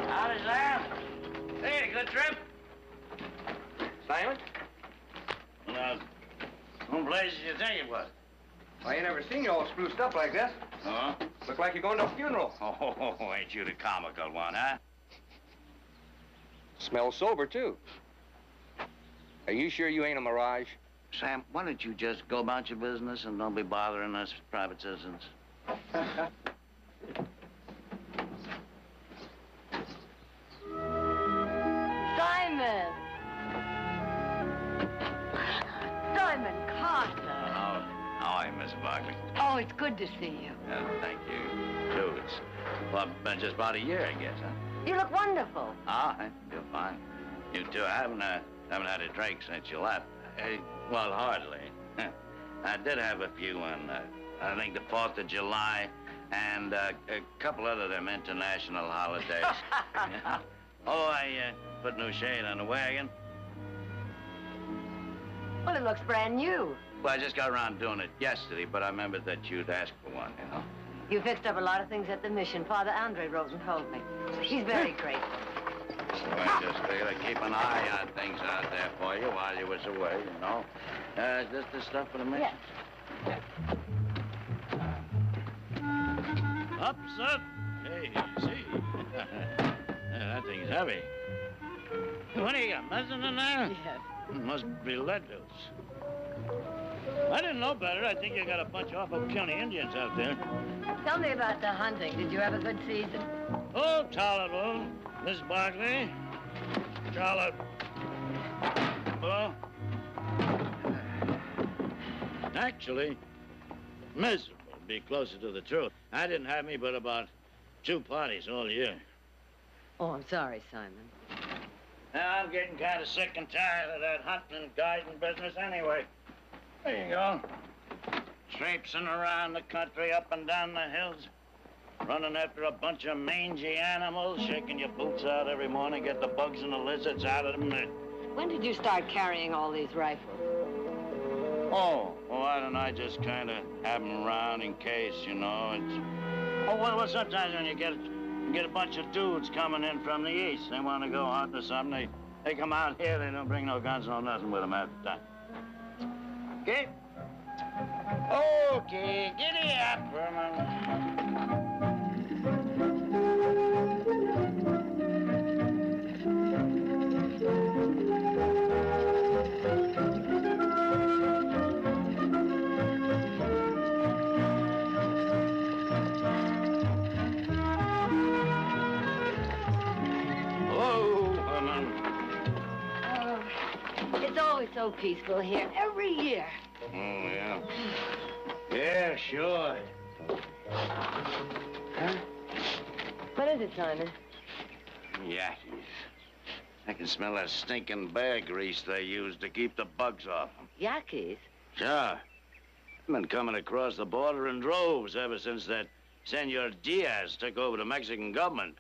[SPEAKER 2] Howdy, Sam. Hey, good trip?
[SPEAKER 14] Simon?
[SPEAKER 2] Home place you think it was?
[SPEAKER 14] I ain't never seen you all spruced up like this.
[SPEAKER 2] Huh?
[SPEAKER 14] Look like you're going to a funeral.
[SPEAKER 2] Oh, ain't you the comical one, huh?
[SPEAKER 14] Smells sober, too. Are you sure you ain't a mirage?
[SPEAKER 2] Sam, why don't you just go about your business and don't be bothering us private citizens?
[SPEAKER 6] Simon! Simon Carter!
[SPEAKER 2] How are you, Miss Barkley?
[SPEAKER 6] Oh, it's good to see you.
[SPEAKER 2] Thank you, too. It's, well, been just about a year, I guess, huh?
[SPEAKER 6] You look wonderful.
[SPEAKER 2] Ah, you're fine. You too. I haven't had a drink since you left. Well, hardly. I did have a few on, I think the 4th of July and a couple other them international holidays. Oh, I put new shade on the wagon.
[SPEAKER 6] Well, it looks brand new.
[SPEAKER 2] Well, I just got around doing it yesterday, but I remembered that you'd asked for one, you know.
[SPEAKER 6] You fixed up a lot of things at the mission. Father Andre wrote and told me. He's very grateful.
[SPEAKER 2] So I just figured I'd keep an eye on things out there for you while you was away, you know. Is this the stuff for the mission?
[SPEAKER 6] Yes.
[SPEAKER 2] Up, son. Hey, see. That thing's heavy. What do you got, medicine in there?
[SPEAKER 6] Yes.
[SPEAKER 2] Must be lead pills. I didn't know better. I think you got a bunch of awful puny Indians out there.
[SPEAKER 6] Tell me about the hunting. Did you have a good season?
[SPEAKER 2] Oh, tolerable, Miss Barkley. Tolerable. Actually, miserable would be closer to the truth. I didn't have me but about 2 parties all year.
[SPEAKER 6] Oh, I'm sorry, Simon.
[SPEAKER 2] Now, I'm getting kind of sick and tired of that hunting and guiding business anyway. There you go. Traipsing around the country, up and down the hills, running after a bunch of mangy animals, shaking your boots out every morning, get the bugs and the lizards out of them.
[SPEAKER 6] When did you start carrying all these rifles?
[SPEAKER 2] Oh, why don't I just kind of have them around in case, you know? It's... Oh, well, sometimes when you get a bunch of dudes coming in from the east, they want to go hunting or something, they come out here, they don't bring no guns, no nothing with them half the time. Okay? Okay, giddy up, Herman.
[SPEAKER 6] It's always so peaceful here, every year.
[SPEAKER 2] Oh, yeah. Yeah, sure.
[SPEAKER 6] Huh? What is it, Simon?
[SPEAKER 2] Yankees. I can smell that stinking bear grease they use to keep the bugs off them.
[SPEAKER 6] Yakis?
[SPEAKER 2] Sure. I've been coming across the border in droves ever since that Senor Diaz took over the Mexican government.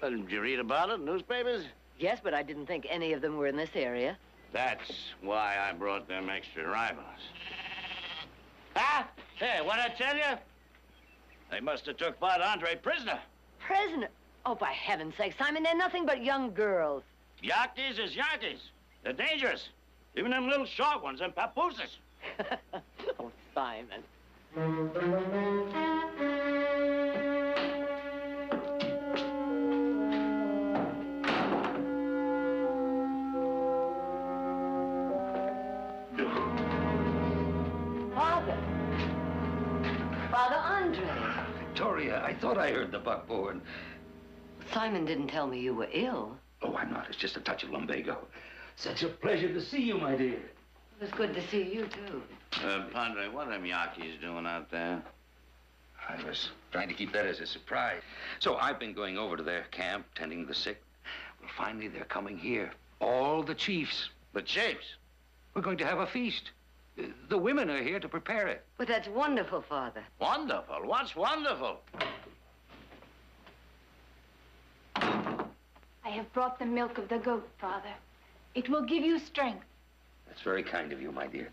[SPEAKER 2] Well, did you read about it in newspapers?
[SPEAKER 6] Yes, but I didn't think any of them were in this area.
[SPEAKER 2] That's why I brought them extra rifles. Ah! Hey, what'd I tell you? They must have took Father Andre prisoner.
[SPEAKER 6] Prisoner? Oh, by heaven's sake, Simon, they're nothing but young girls.
[SPEAKER 2] Yankees is Yankees. They're dangerous. Even them little short ones, them papooses.
[SPEAKER 6] Oh, Simon. Father Andre.
[SPEAKER 16] Victoria, I thought I heard the buckboard.
[SPEAKER 6] Simon didn't tell me you were ill.
[SPEAKER 16] Oh, I'm not. It's just a touch of lumbago. Such a pleasure to see you, my dear.
[SPEAKER 6] It was good to see you, too.
[SPEAKER 2] Padre, what are them Yankees doing out there?
[SPEAKER 16] I was trying to keep that as a surprise. So I've been going over to their camp, tending the sick. Well, finally, they're coming here. All the chiefs.
[SPEAKER 2] The chiefs?
[SPEAKER 16] We're going to have a feast. The women are here to prepare it.
[SPEAKER 6] But that's wonderful, Father.
[SPEAKER 2] Wonderful? What's wonderful?
[SPEAKER 5] I have brought the milk of the goat, Father. It will give you strength.
[SPEAKER 16] That's very kind of you, my dear.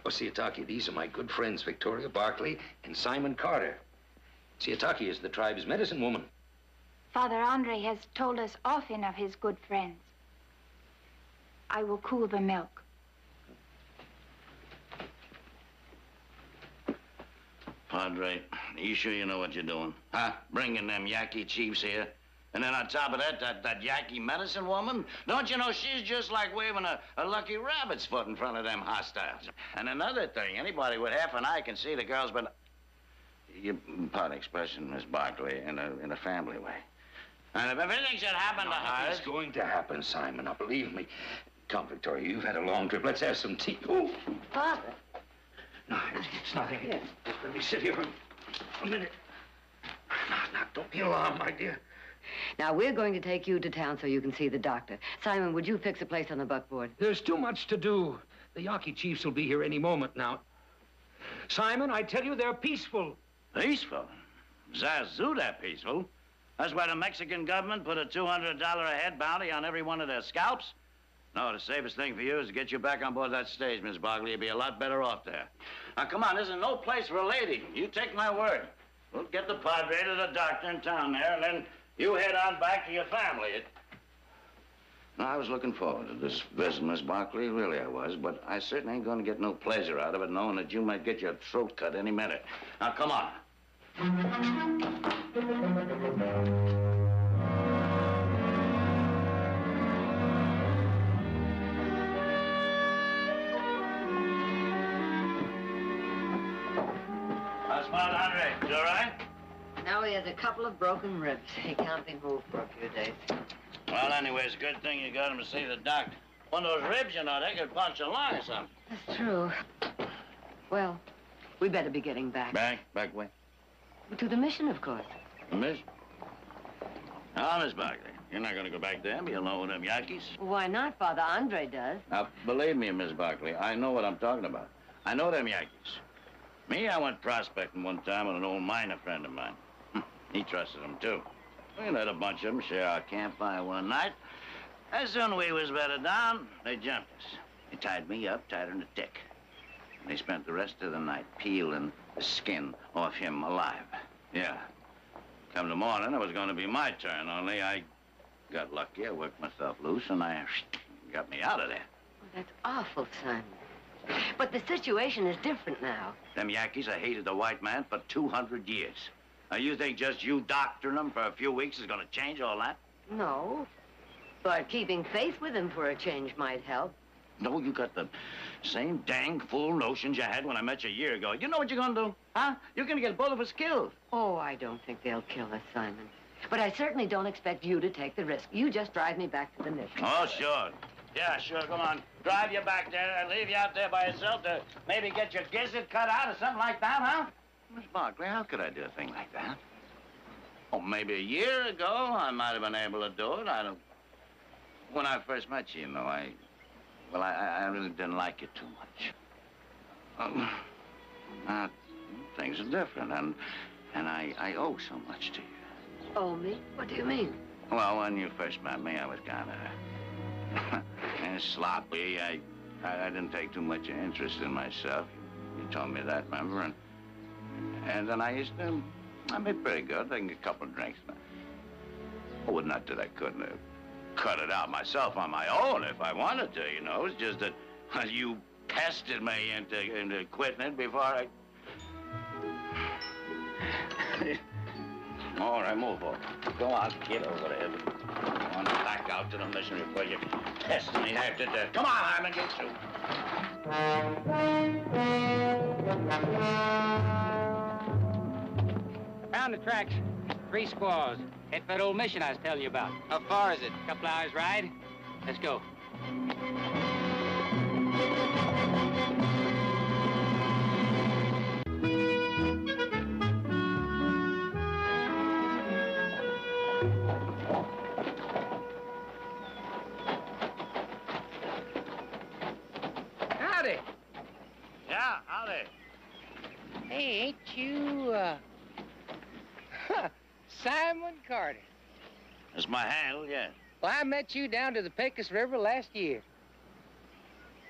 [SPEAKER 16] Oh, Siataki, these are my good friends, Victoria Barkley and Simon Carter. Siataki is the tribe's medicine woman.
[SPEAKER 5] Father Andre has told us often of his good friends. I will cool the milk.
[SPEAKER 2] Padre, are you sure you know what you're doing? Huh? Bringing them Yaqui chiefs here? And then on top of that Yaqui medicine woman? Don't you know she's just like waving a lucky rabbit's foot in front of them hostiles? And another thing, anybody with half an eye can see the girl's been... You pardon expression, Miss Barkley, in a family way. And if anything should happen to her...
[SPEAKER 16] It's going to happen, Simon. Now, believe me. Come, Victoria, you've had a long trip. Let's have some tea. Oh.
[SPEAKER 6] Father.
[SPEAKER 16] No, it's nothing.
[SPEAKER 6] Yes.
[SPEAKER 16] Just let me sit here for a minute. Now, don't be alarmed, my dear.
[SPEAKER 6] Now, we're going to take you to town so you can see the doctor. Simon, would you fix a place on the buckboard?
[SPEAKER 16] There's too much to do. The Yaqui chiefs will be here any moment now. Simon, I tell you, they're peaceful.
[SPEAKER 2] Peaceful? Zazu, they're peaceful. That's why the Mexican government put a $200 a head bounty on every one of their scalps. No, the safest thing for you is to get you back on board that stage, Miss Barkley. You'll be a lot better off there. Now, come on, this is no place for a lady. You take my word. We'll get the Padre to the doctor in town there, and then you head on back to your family. Now, I was looking forward to this visit, Miss Barkley. Really, I was. But I certainly ain't going to get no pleasure out of it, knowing that you might get your throat cut any minute. Now, come on. How's Father Andre? You all right?
[SPEAKER 6] Now he has a couple of broken ribs. He can't be moved for a few days.
[SPEAKER 2] Well, anyway, it's a good thing you got him to see the doctor. One of those ribs, you know, they could punch a lung or something.
[SPEAKER 6] That's true. Well, we better be getting back.
[SPEAKER 2] Back where?
[SPEAKER 6] To the mission, of course.
[SPEAKER 2] The mission? Now, Miss Barkley, you're not going to go back there. You know them Yankees.
[SPEAKER 6] Why not? Father Andre does.
[SPEAKER 2] Now, believe me, Miss Barkley, I know what I'm talking about. I know them Yankees. Me, I went prospecting one time with an old miner friend of mine. He trusted them, too. We let a bunch of them share our campfire one night. As soon as we was bedded down, they jumped us. They tied me up tighter than a tick. And they spent the rest of the night peeling the skin off him alive. Yeah. Come the morning, it was going to be my turn, only I got lucky. I worked myself loose, and I got me out of there.
[SPEAKER 6] Oh, that's awful, Simon. But the situation is different now.
[SPEAKER 2] Them Yankees have hated the white man for 200 years. Now, you think just you doctoring them for a few weeks is going to change all that?
[SPEAKER 6] No. But keeping faith with him for a change might help.
[SPEAKER 2] No, you got the same dang fool notions you had when I met you a year ago. You know what you're going to do? Huh? You're going to get both of us killed.
[SPEAKER 6] Oh, I don't think they'll kill us, Simon. But I certainly don't expect you to take the risk. You just drive me back to the mission.
[SPEAKER 2] Oh, sure. Yeah, sure. Come on. Drive you back there and leave you out there by yourself to maybe get your gizzard cut out or something like that, huh? Miss Barkley, how could I do a thing like that? Oh, maybe a year ago, I might have been able to do it. I don't... When I first met you, you know, I really didn't like you too much. Things are different, and I owe so much to you.
[SPEAKER 6] Oh, me? What do you mean?
[SPEAKER 2] Well, when you first met me, I was kind of sloppy. I didn't take too much interest in myself. You told me that, remember? And then I used to, I'd be pretty good, taking a couple of drinks. Oh, not that I couldn't have cut it out myself on my own if I wanted to, you know. It's just that you pestered me into quitting it before I... All right, move over. Go on, get over there. Go on back out to the mission before you pest me half to death. Come on, Hyman, get through.
[SPEAKER 15] Found the tracks. 3 squaws. Head for that old mission I was telling you about. How far is it? A couple hours ride. Let's go.
[SPEAKER 17] Howdy.
[SPEAKER 2] Yeah, howdy.
[SPEAKER 17] Hey, ain't you, Simon Carter?
[SPEAKER 2] That's my handle, yeah.
[SPEAKER 17] Well, I met you down to the Pecos River last year.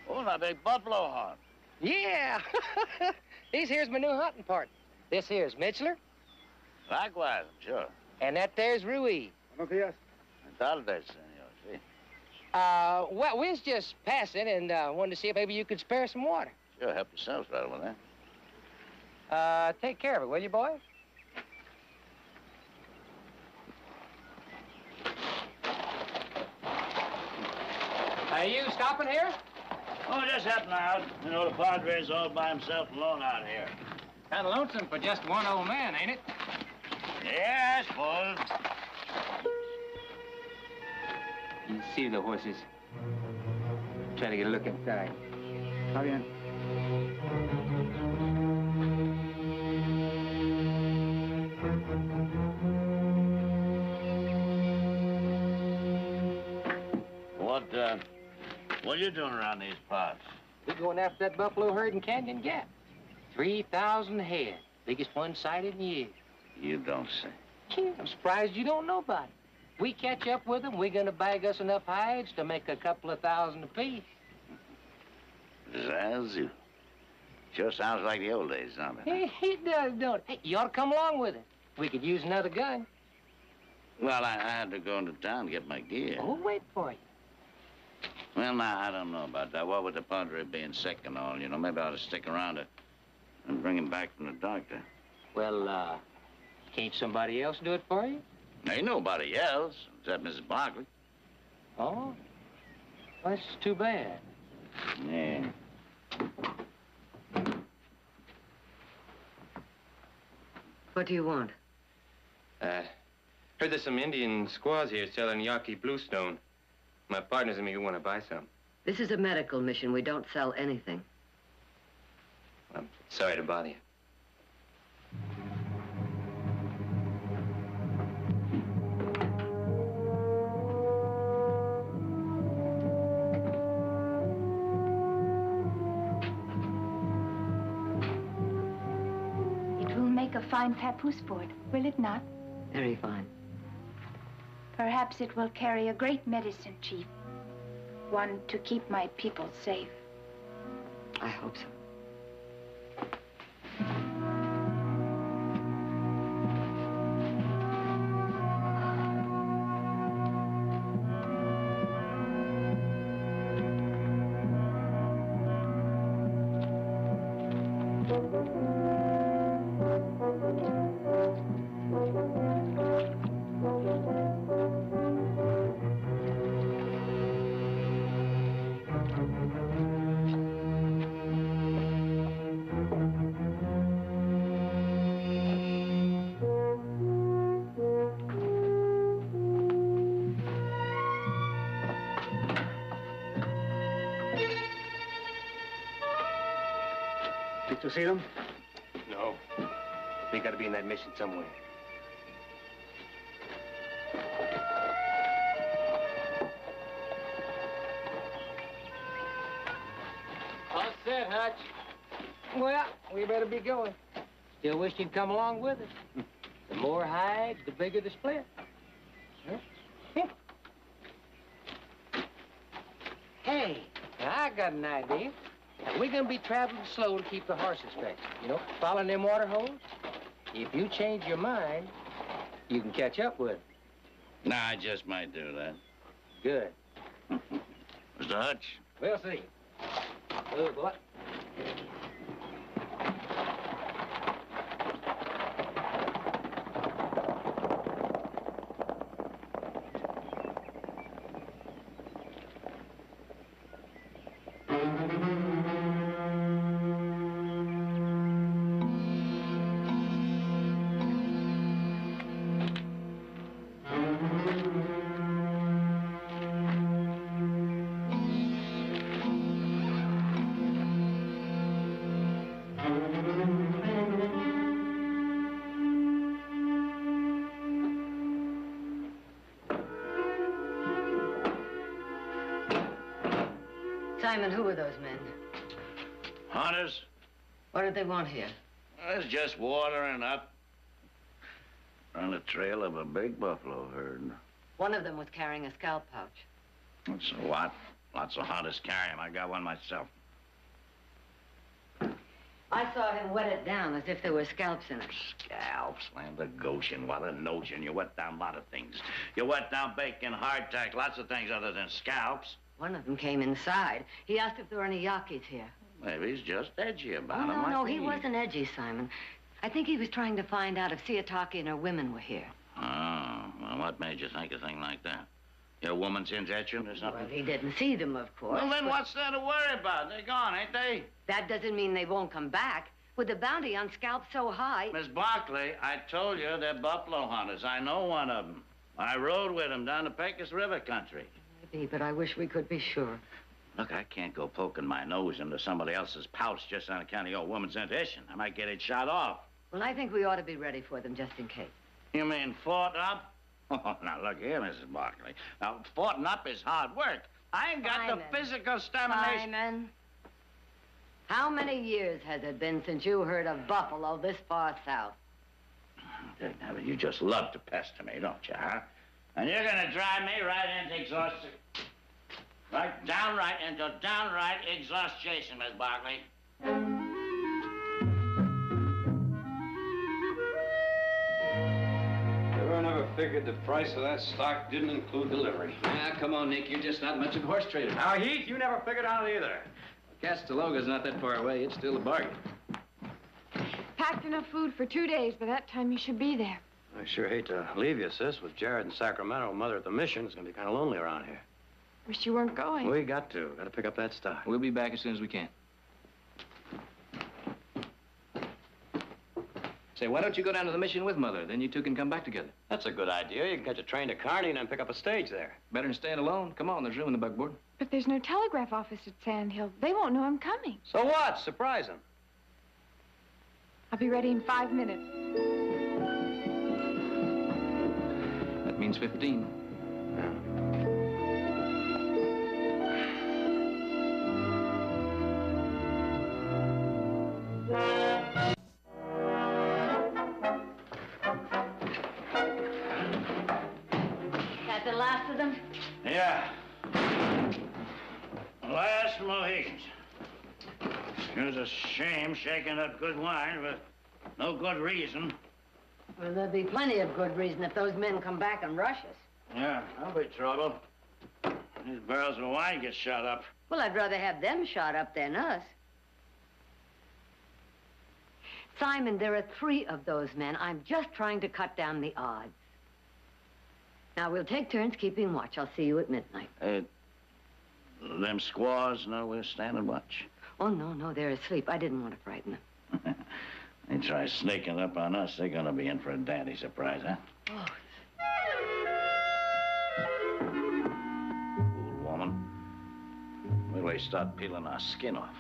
[SPEAKER 2] Oh, that big buffalo hunt.
[SPEAKER 17] Yeah. These here's my new hunting partner. This here's Mitchler.
[SPEAKER 2] Likewise, I'm sure.
[SPEAKER 17] And that there's Ruiz.
[SPEAKER 2] Buenos días. Tardes, senor, sí.
[SPEAKER 17] Well, we was just passing and wanted to see if maybe you could spare some water.
[SPEAKER 2] Sure, help yourselves right over there.
[SPEAKER 17] Take care of it, will you, boy? Are you stopping here?
[SPEAKER 2] Oh, just helping out. You know, the Padre's all by himself alone out here.
[SPEAKER 15] Kind of lonesome for just one old man, ain't it?
[SPEAKER 2] Yeah, I suppose.
[SPEAKER 15] You see the horses. Try to get a look inside.
[SPEAKER 3] Está bien.
[SPEAKER 2] What are you doing around these parts?
[SPEAKER 17] We're going after that buffalo herd in Canyon Gap. 3,000 head. Biggest one sighted in years.
[SPEAKER 2] You don't say.
[SPEAKER 17] Gee, I'm surprised you don't know about it. We catch up with them, we're gonna bag us enough hides to make a couple of thousand apiece.
[SPEAKER 2] Zazu. Sure sounds like the old days, don't it?
[SPEAKER 17] Hey, it does, don't it? Hey, you ought to come along with us. We could use another gun.
[SPEAKER 2] Well, I had to go into town to get my gear.
[SPEAKER 17] Oh, wait for you.
[SPEAKER 2] Well, now, I don't know about that. What with the Padre being sick and all, you know, maybe I ought to stick around and bring him back from the doctor.
[SPEAKER 17] Well, can't somebody else do it for you?
[SPEAKER 2] Ain't nobody else, except Mrs. Barkley.
[SPEAKER 17] Oh? Well, that's too bad.
[SPEAKER 2] Yeah.
[SPEAKER 6] What do you want?
[SPEAKER 18] Heard there's some Indian squaws here selling Yaqui bluestone. My partners and me want to buy some.
[SPEAKER 6] This is a medical mission. We don't sell anything.
[SPEAKER 18] I'm sorry to bother you.
[SPEAKER 10] It will make a fine papoose board, will it not?
[SPEAKER 6] Very fine.
[SPEAKER 10] Perhaps it will carry a great medicine, Chief. One to keep my people safe.
[SPEAKER 6] I hope so.
[SPEAKER 3] Did you see them?
[SPEAKER 18] No. They got to be in that mission somewhere.
[SPEAKER 17] All set, Hutch. Well, we better be going. Still wish you'd come along with us. The more hides, the bigger the split. Huh? Hey, now I got an idea. Now, we're gonna be traveling slow to keep the horses fed. You know, following them water holes. If you change your mind, you can catch up with them.
[SPEAKER 2] Nah, I just might do that.
[SPEAKER 17] Good.
[SPEAKER 2] Mr. Hutch?
[SPEAKER 17] We'll see. Good boy.
[SPEAKER 6] Simon, who were those men?
[SPEAKER 2] Hunters?
[SPEAKER 6] What did they want here?
[SPEAKER 2] It's just watering up on the trail of a big buffalo herd.
[SPEAKER 6] One of them was carrying a scalp pouch.
[SPEAKER 2] So what? Lots of hunters carry them. I got one myself.
[SPEAKER 6] I saw him wet it down as if there were scalps in it.
[SPEAKER 2] Scalps? Land of Goshen. What a notion. You wet down a lot of things. You wet down bacon, hardtack, lots of things other than scalps.
[SPEAKER 6] One of them came inside. He asked if there were any Yakis here.
[SPEAKER 2] Maybe he's just edgy about
[SPEAKER 6] Oh,
[SPEAKER 2] them.
[SPEAKER 6] no, he wasn't edgy, Simon. I think he was trying to find out if Siataki and her women were here.
[SPEAKER 2] Oh, well, what made you think a thing like that? Your woman's injection or something?
[SPEAKER 6] Well, he didn't see them, of course.
[SPEAKER 2] Well, then what's there to worry about? They're gone, ain't they?
[SPEAKER 6] That doesn't mean they won't come back. With the bounty on scalps so high...
[SPEAKER 2] Miss Barkley, I told you they're buffalo hunters. I know one of them. I rode with them down the Pecos River country.
[SPEAKER 6] Maybe, but I wish we could be sure.
[SPEAKER 2] Look, I can't go poking my nose into somebody else's pouch just on account of your woman's intuition. I might get it shot off.
[SPEAKER 6] Well, I think we ought to be ready for them just in case.
[SPEAKER 2] You mean fought up? Oh, now, look here, Mrs. Barkley. Now, foughten up is hard work. I ain't got the physical stamina.
[SPEAKER 6] Simon, how many years has it been since you heard of buffalo this far south?
[SPEAKER 2] Now, you just love to pester me, don't you, huh? And you're gonna drive me right into exhaustion. Right downright into downright exhaustion, Miss Barkley.
[SPEAKER 13] Never never figured the price of that stock didn't include delivery.
[SPEAKER 11] Ah, come on, Nick. You're just not much of a horse trader.
[SPEAKER 14] Now, Heath, you never figured out either.
[SPEAKER 11] Castaloga's not that far away. It's still a bargain.
[SPEAKER 5] Packed enough food for 2 days. By that time, you should be there.
[SPEAKER 14] I sure hate to leave you, sis. With Jared in Sacramento, Mother at the mission, it's gonna be kind of lonely around here.
[SPEAKER 5] Wish you weren't going.
[SPEAKER 14] We got to pick up that stock.
[SPEAKER 11] We'll be back as soon as we can. Say, why don't you go down to the mission with Mother? Then you two can come back together.
[SPEAKER 14] That's a good idea. You can catch a train to Kearney and then pick up a stage there.
[SPEAKER 11] Better than staying alone. Come on, there's room in the buckboard.
[SPEAKER 5] But there's no telegraph office at Sand Hill. They won't know I'm coming.
[SPEAKER 14] So what? Surprise them.
[SPEAKER 5] I'll be ready in 5 minutes.
[SPEAKER 11] That means 15.
[SPEAKER 6] That the last of them?
[SPEAKER 2] Yeah. Last Mohicans. It was a shame shaking up good wine for no good reason.
[SPEAKER 6] Well, there'll be plenty of good reason if those men come back and rush us.
[SPEAKER 2] Yeah, that'll be trouble. These barrels of wine get shot up.
[SPEAKER 6] Well, I'd rather have them shot up than us. Simon, there are 3 of those men. I'm just trying to cut down the odds. Now, we'll take turns keeping watch. I'll see you at midnight.
[SPEAKER 2] Them squaws know we're standing watch.
[SPEAKER 6] Oh, no, they're asleep. I didn't want to frighten them.
[SPEAKER 2] They try sneaking up on us, they're gonna be in for a dandy surprise, huh?
[SPEAKER 6] Oh.
[SPEAKER 2] Fool woman. Wait till they start peeling our skin off.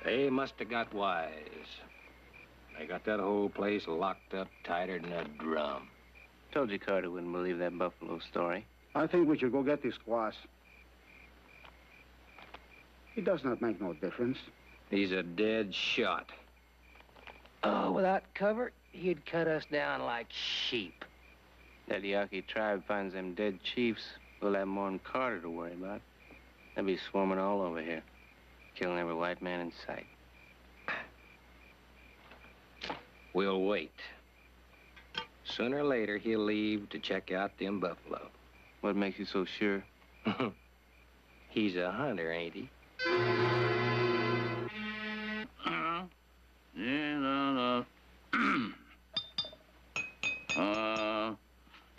[SPEAKER 15] They must have got wise. They got that whole place locked up tighter than a drum.
[SPEAKER 2] Told you Carter wouldn't believe that buffalo story.
[SPEAKER 19] I think we should go get this squash. It does not make no difference.
[SPEAKER 15] He's a dead shot.
[SPEAKER 17] Oh, without cover, he'd cut us down like sheep.
[SPEAKER 2] That Yaqui tribe finds them dead chiefs, we'll have more than Carter to worry about. They'll be swarming all over here, killing every white man in sight.
[SPEAKER 15] We'll wait. Sooner or later, he'll leave to check out them buffalo.
[SPEAKER 2] What makes you so sure?
[SPEAKER 15] He's a hunter, ain't he?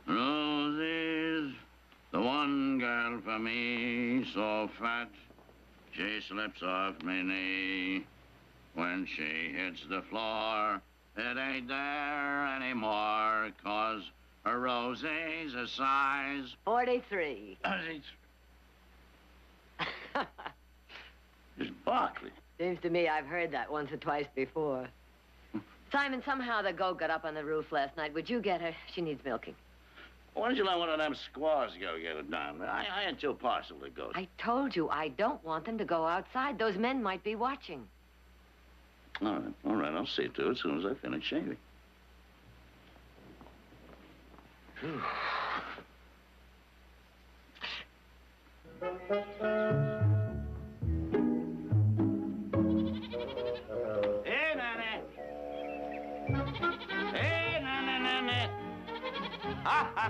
[SPEAKER 2] Rosie's the one girl for me, so fat, she slips off me knee. When she hits the floor, it ain't there anymore, 'cause her Rosie's a size
[SPEAKER 6] 43.
[SPEAKER 2] It's Barkley.
[SPEAKER 6] Seems to me I've heard that once or twice before. Simon, somehow the goat got up on the roof last night. Would you get her? She needs milking.
[SPEAKER 2] Why don't you let one of them squaws go get it done? I ain't too partial to goats.
[SPEAKER 6] I told you I don't want them to go outside. Those men might be watching.
[SPEAKER 2] All right, I'll see to it as soon as I finish shaving. Hey, Nanny. Hey, Nanny. Ha, ha.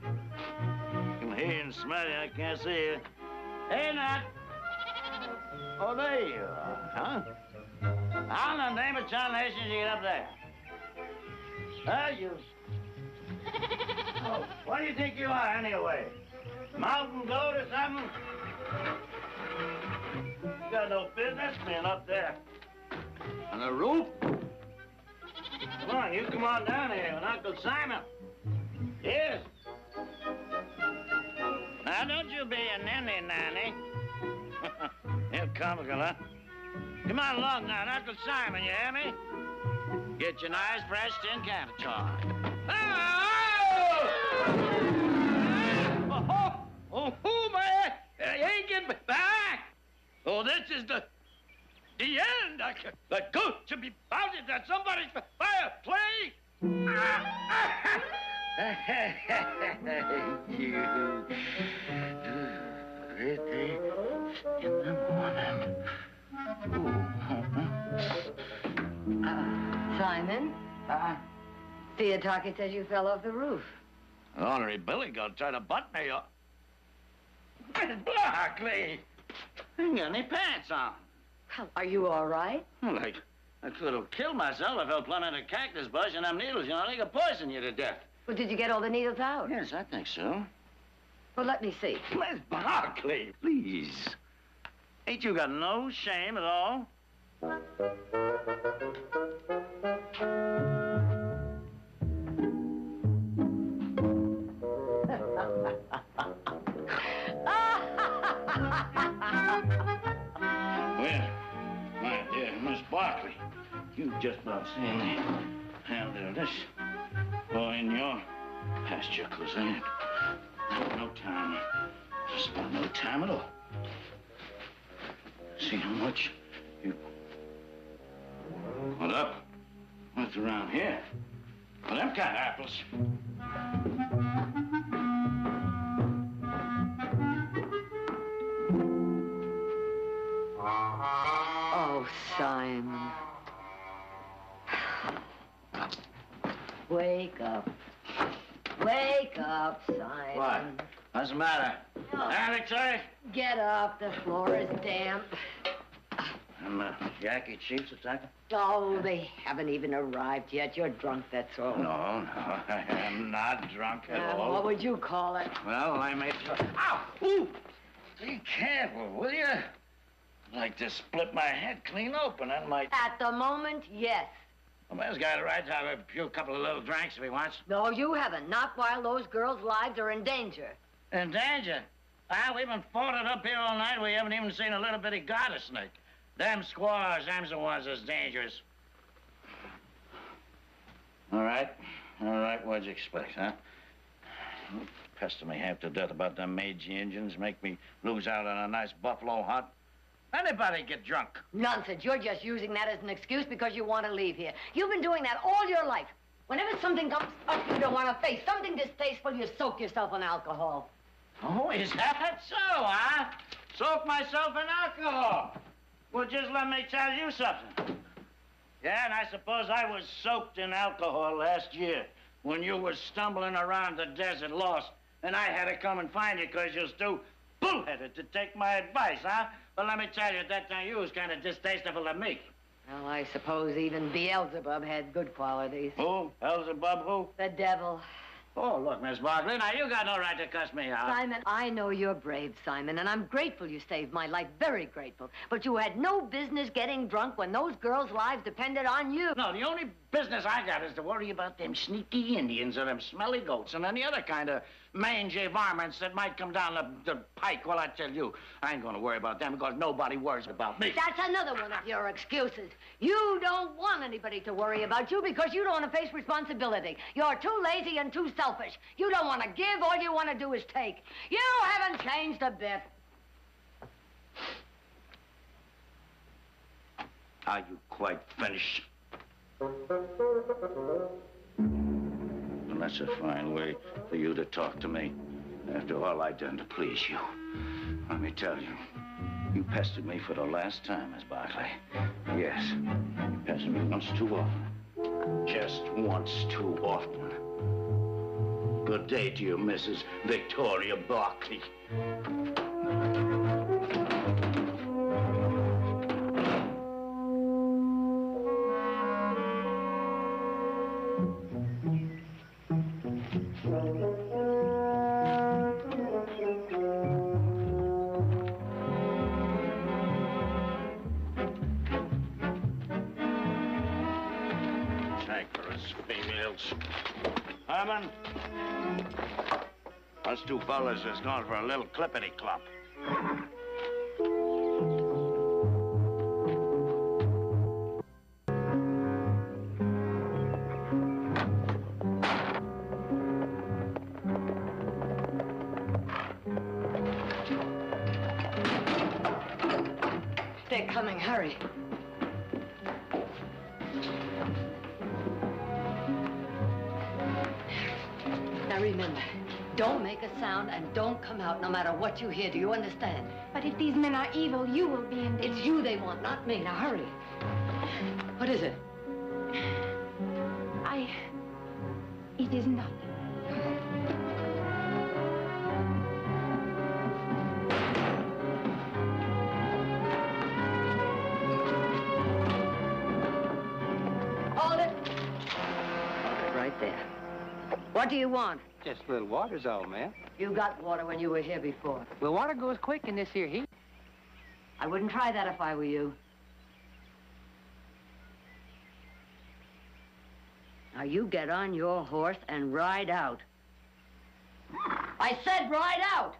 [SPEAKER 2] I can hear you and smell you. I can't see you. Hey, Nat. Oh, there you are, huh? How in the name of John Nation did you get up there? You... Oh, what do you think you are, anyway? Mountain goat or something? You got no business being up there. On the roof? Come on, you come on down here with Uncle Simon. Yes. Now, don't you be a nanny. You're comical, huh? Come on along now, Uncle Simon, you hear me? Get your nice, fresh tin can of tar. Oh, man! You ain't getting back! Oh, this is the end. The goat should be bounded at somebody's fireplace! You... Pretty in the morning.
[SPEAKER 6] Simon? Theotaki says you fell off the roof.
[SPEAKER 2] Ornery Billy Goat tried to butt me up. Barkley! I ain't got any pants on.
[SPEAKER 6] Well, are you all right?
[SPEAKER 2] Well, I could have killed myself if I plumb in a cactus bush and them needles, you know, they could poison you to death.
[SPEAKER 6] Well, did you get all the needles out?
[SPEAKER 2] Yes, I think so.
[SPEAKER 6] Well, let me see.
[SPEAKER 2] Miss Barkley, please. Ain't you got no shame at all? Well, my dear Miss Barkley, you just about seen the handle this boy in your pasture, 'cause I ain't no time. Just about no time at all. See how much you... What up? What's around here? Well, them kind of apples.
[SPEAKER 6] Oh, Simon. Wake up. Wake up, Simon.
[SPEAKER 2] What? What's the matter? Alex,
[SPEAKER 6] Get up. The floor is damp.
[SPEAKER 2] Them Yaqui chiefs attacking?
[SPEAKER 6] Oh, they haven't even arrived yet. You're drunk, that's all.
[SPEAKER 2] No, I am not drunk at all.
[SPEAKER 6] What would you call it?
[SPEAKER 2] Well, I made sure... Ow! Ooh! Be careful, will you? I'd like to split my head clean open and my...
[SPEAKER 6] At the moment, yes.
[SPEAKER 2] A man's got a right to have a couple of little drinks if he wants.
[SPEAKER 6] No, you haven't. Not while those girls' lives are in danger.
[SPEAKER 2] In danger? We've been fought it up here all night. We haven't even seen a little bitty garter snake. Them squaws, them's the ones that's dangerous. All right, what'd you expect, huh? You pester me half to death about them Meiji Indians, make me lose out on a nice buffalo hunt. Anybody get drunk.
[SPEAKER 6] Nonsense. You're just using that as an excuse because you want to leave here. You've been doing that all your life. Whenever something comes up you don't want to face, something distasteful, you soak yourself in alcohol.
[SPEAKER 2] Oh, is that so, huh? Soak myself in alcohol. Well, just let me tell you something. Yeah, and I suppose I was soaked in alcohol last year when you were stumbling around the desert lost, and I had to come and find you because you was too bullheaded to take my advice, huh? But let me tell you, at that time, you was kind of distasteful to me.
[SPEAKER 6] Well, I suppose even Beelzebub had good qualities.
[SPEAKER 2] Who? Beelzebub who?
[SPEAKER 6] The devil.
[SPEAKER 2] Oh, look, Miss Barkley, now you got no right to cuss me out.
[SPEAKER 6] Simon, I know you're brave, Simon, and I'm grateful you saved my life, very grateful. But you had no business getting drunk when those girls' lives depended on you.
[SPEAKER 2] No, the only business I got is to worry about them sneaky Indians and them smelly goats and any other kind of mangy varmints that might come down the pike. Well, I tell you, I ain't gonna worry about them because nobody worries about me.
[SPEAKER 6] That's another one of your excuses. You don't want anybody to worry about you because you don't want to face responsibility. You're too lazy and too selfish. You don't want to give, all you want to do is take. You haven't changed a bit.
[SPEAKER 2] Are you quite finished? Well, that's a fine way for you to talk to me after all I've done to please you. Let me tell you, you pestered me for the last time, Miss Barkley. Yes, you pestered me once too often. Just once too often. Good day to you, Mrs. Victoria Barkley. Herman, us two fellas is going for a little clippity-clop.
[SPEAKER 6] They're coming, hurry. Now remember, don't make a sound and don't come out no matter what you hear. Do you understand?
[SPEAKER 5] But if these men are evil, you will be in danger.
[SPEAKER 6] It's you they want, not me. Now hurry. What is it?
[SPEAKER 5] It is nothing.
[SPEAKER 6] Hold it. Right there. What do you want?
[SPEAKER 17] Just a little water's all, ma'am.
[SPEAKER 6] You got water when you were here before.
[SPEAKER 17] Well, water goes quick in this here heat.
[SPEAKER 6] I wouldn't try that if I were you. Now you get on your horse and ride out. I said ride out!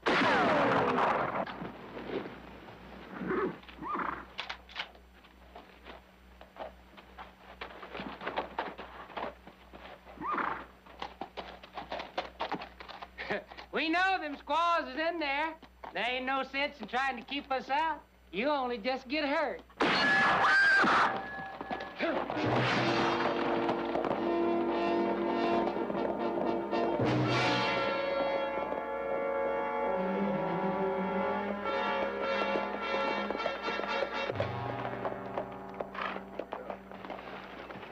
[SPEAKER 17] We know them squaws is in there. There ain't no sense in trying to keep us out. You only just get hurt.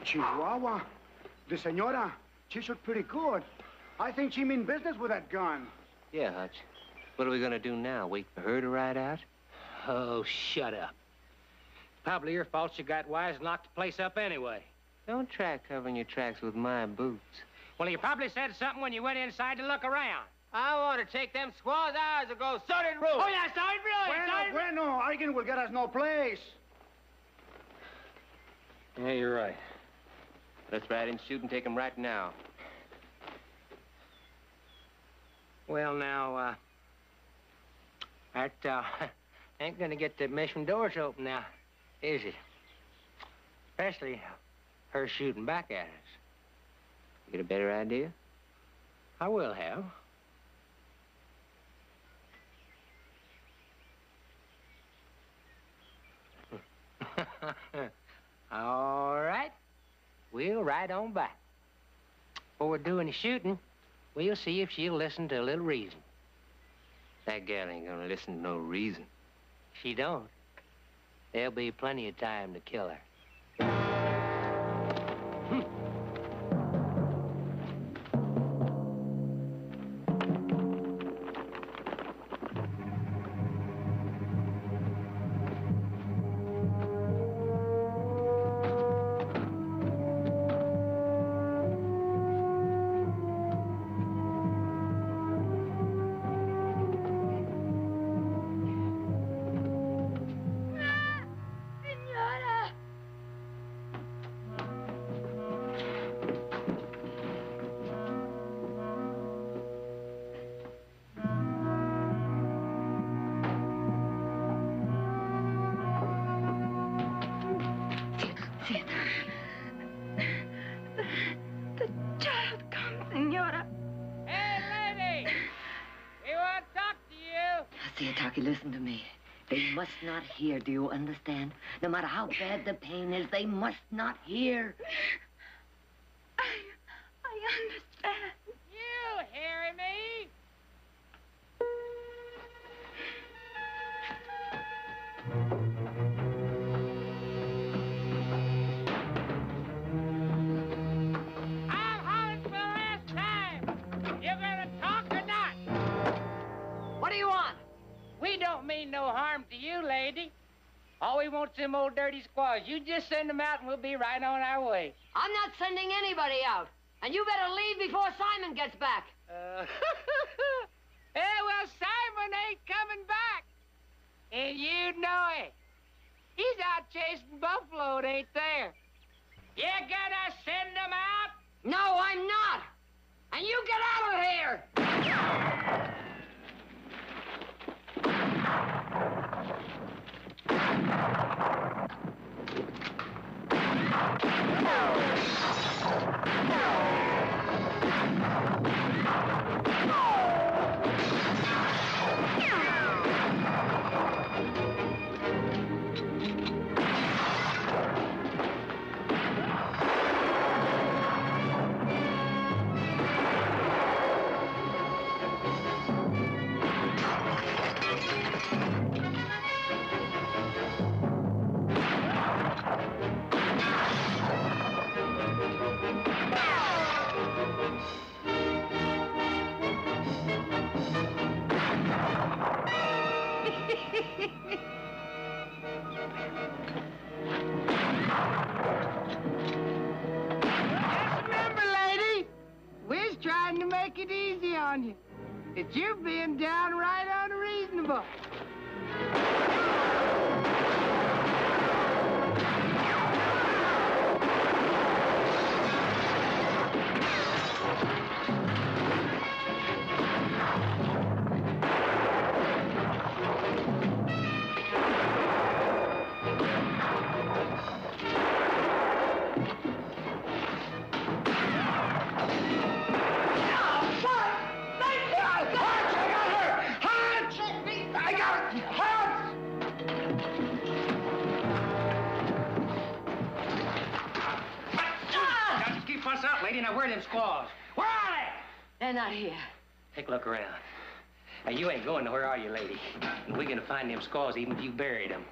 [SPEAKER 19] Chihuahua. The senora, she shot pretty good. I think she mean business with that gun.
[SPEAKER 15] Yeah, Hutch. What are we gonna do now? Wait for her to ride out?
[SPEAKER 17] Oh, shut up. Probably your fault you got wise and locked the place up anyway.
[SPEAKER 15] Don't try covering your tracks with my boots.
[SPEAKER 17] Well, you probably said something when you went inside to look around. I want to take them squaws hours ago. So did Ruth.
[SPEAKER 19] Oh, yeah, so did Ruth. Bueno, arguing will get us no place.
[SPEAKER 15] Yeah, you're right. Let's ride in, shoot, and take them right now.
[SPEAKER 17] Well, now, that ain't gonna get the mission doors open now. Is it? Especially her shooting back at us. You get a better idea? I will have. All right. We'll ride on back. Before we do any shooting, we'll see if she'll listen to a little reason.
[SPEAKER 15] That gal ain't gonna listen to no reason.
[SPEAKER 17] She don't. There'll be plenty of time to kill her.
[SPEAKER 6] Listen to me. They must not hear, do you understand? No matter how bad the pain is, they must not hear.
[SPEAKER 5] I understand.
[SPEAKER 17] You hearing me? I'm hollering for the last time. You gonna talk or not?
[SPEAKER 6] What do you want?
[SPEAKER 17] We don't mean no harm to you, lady. All we want's them old dirty squaws. You just send them out and we'll be right on our way.
[SPEAKER 6] I'm not sending anybody out. And you better leave before Simon gets back.
[SPEAKER 17] Hey, well, Simon ain't coming back. And you know it. He's out chasing buffalo, ain't there? You gonna send them out?
[SPEAKER 6] No, I'm not. And you get out of here.
[SPEAKER 17] Trying to make it easy on you. It's you being downright unreasonable. Lady, now where are them squaws? Where are they?
[SPEAKER 6] They're not here.
[SPEAKER 17] Take a look around. Now, you ain't going nowhere, are you, lady? And we're gonna find them squaws even if you buried them.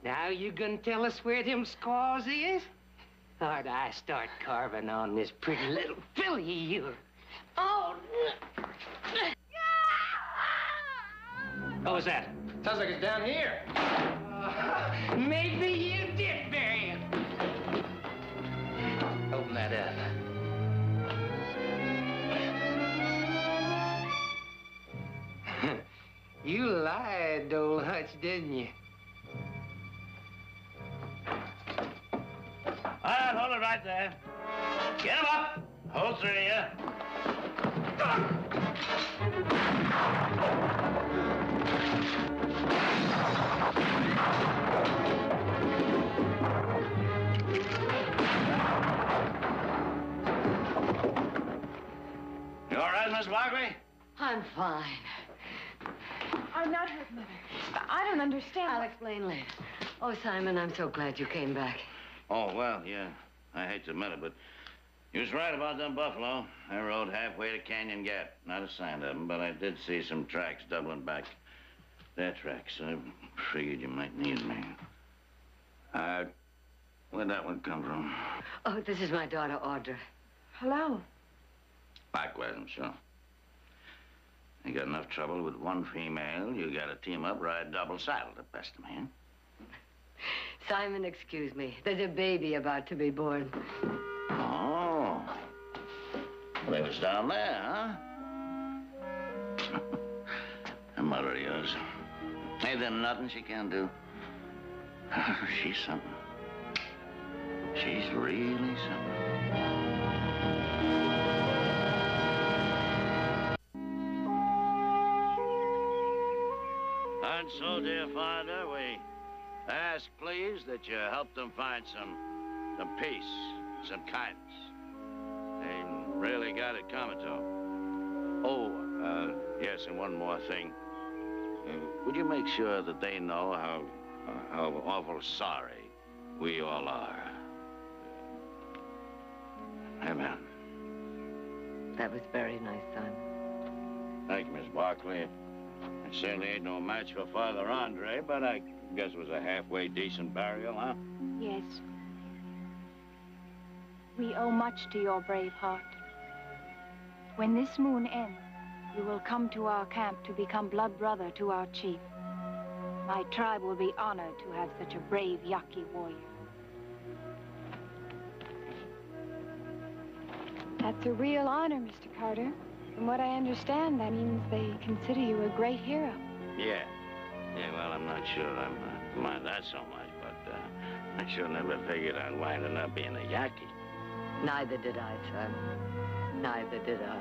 [SPEAKER 17] Now you gonna tell us where them squaws is? Or I start carving on this pretty little filly of yours? Oh! What was that?
[SPEAKER 18] Sounds like it's down here.
[SPEAKER 17] Maybe you did bury him.
[SPEAKER 11] Open that up.
[SPEAKER 17] You lied, old Hutch, didn't you?
[SPEAKER 2] All right, hold it right there. Get him up. Hold three of you. You all right, Miss Barkley?
[SPEAKER 6] I'm fine.
[SPEAKER 5] I'm not hurt, Mother. I don't understand.
[SPEAKER 6] I'll explain later. Oh, Simon, I'm so glad you came back.
[SPEAKER 2] Oh, well, yeah. I hate to admit it, but you was right about them buffalo. I rode halfway to Canyon Gap. Not a sign of them, but I did see some tracks doubling back. Their tracks. I figured you might need me. Where'd that one come from?
[SPEAKER 6] Oh, this is my daughter, Audra.
[SPEAKER 5] Hello.
[SPEAKER 2] Likewise, I'm sure. You got enough trouble with one female, you gotta team up, ride double saddle to best of me, huh?
[SPEAKER 6] Simon, excuse me. There's a baby about to be born.
[SPEAKER 2] Oh. Well, they was down there, huh? That mother of yours. Ain't there nothing she can do? She's something. She's really something. And so, dear Father, we ask, please, that you help them find some peace, some kindness. They really got it coming to them. Oh, yes, and one more thing. Would you make sure that they know how awful sorry we all are? Amen.
[SPEAKER 6] That was very nice, Simon.
[SPEAKER 2] Thank you, Miss Barkley. It certainly ain't no match for Father Andre, but I guess it was a halfway decent burial, huh?
[SPEAKER 10] Yes. We owe much to your brave heart. When this moon ends, you will come to our camp to become blood brother to our chief. My tribe will be honored to have such a brave Yaqui warrior.
[SPEAKER 5] That's a real honor, Mr. Carter. From what I understand, that means they consider you a great hero.
[SPEAKER 2] Yeah. Yeah, well, I'm not sure I mind that so much, but I sure never figured I'd wind up being a Yaqui.
[SPEAKER 6] Neither did I, Simon. Neither did I.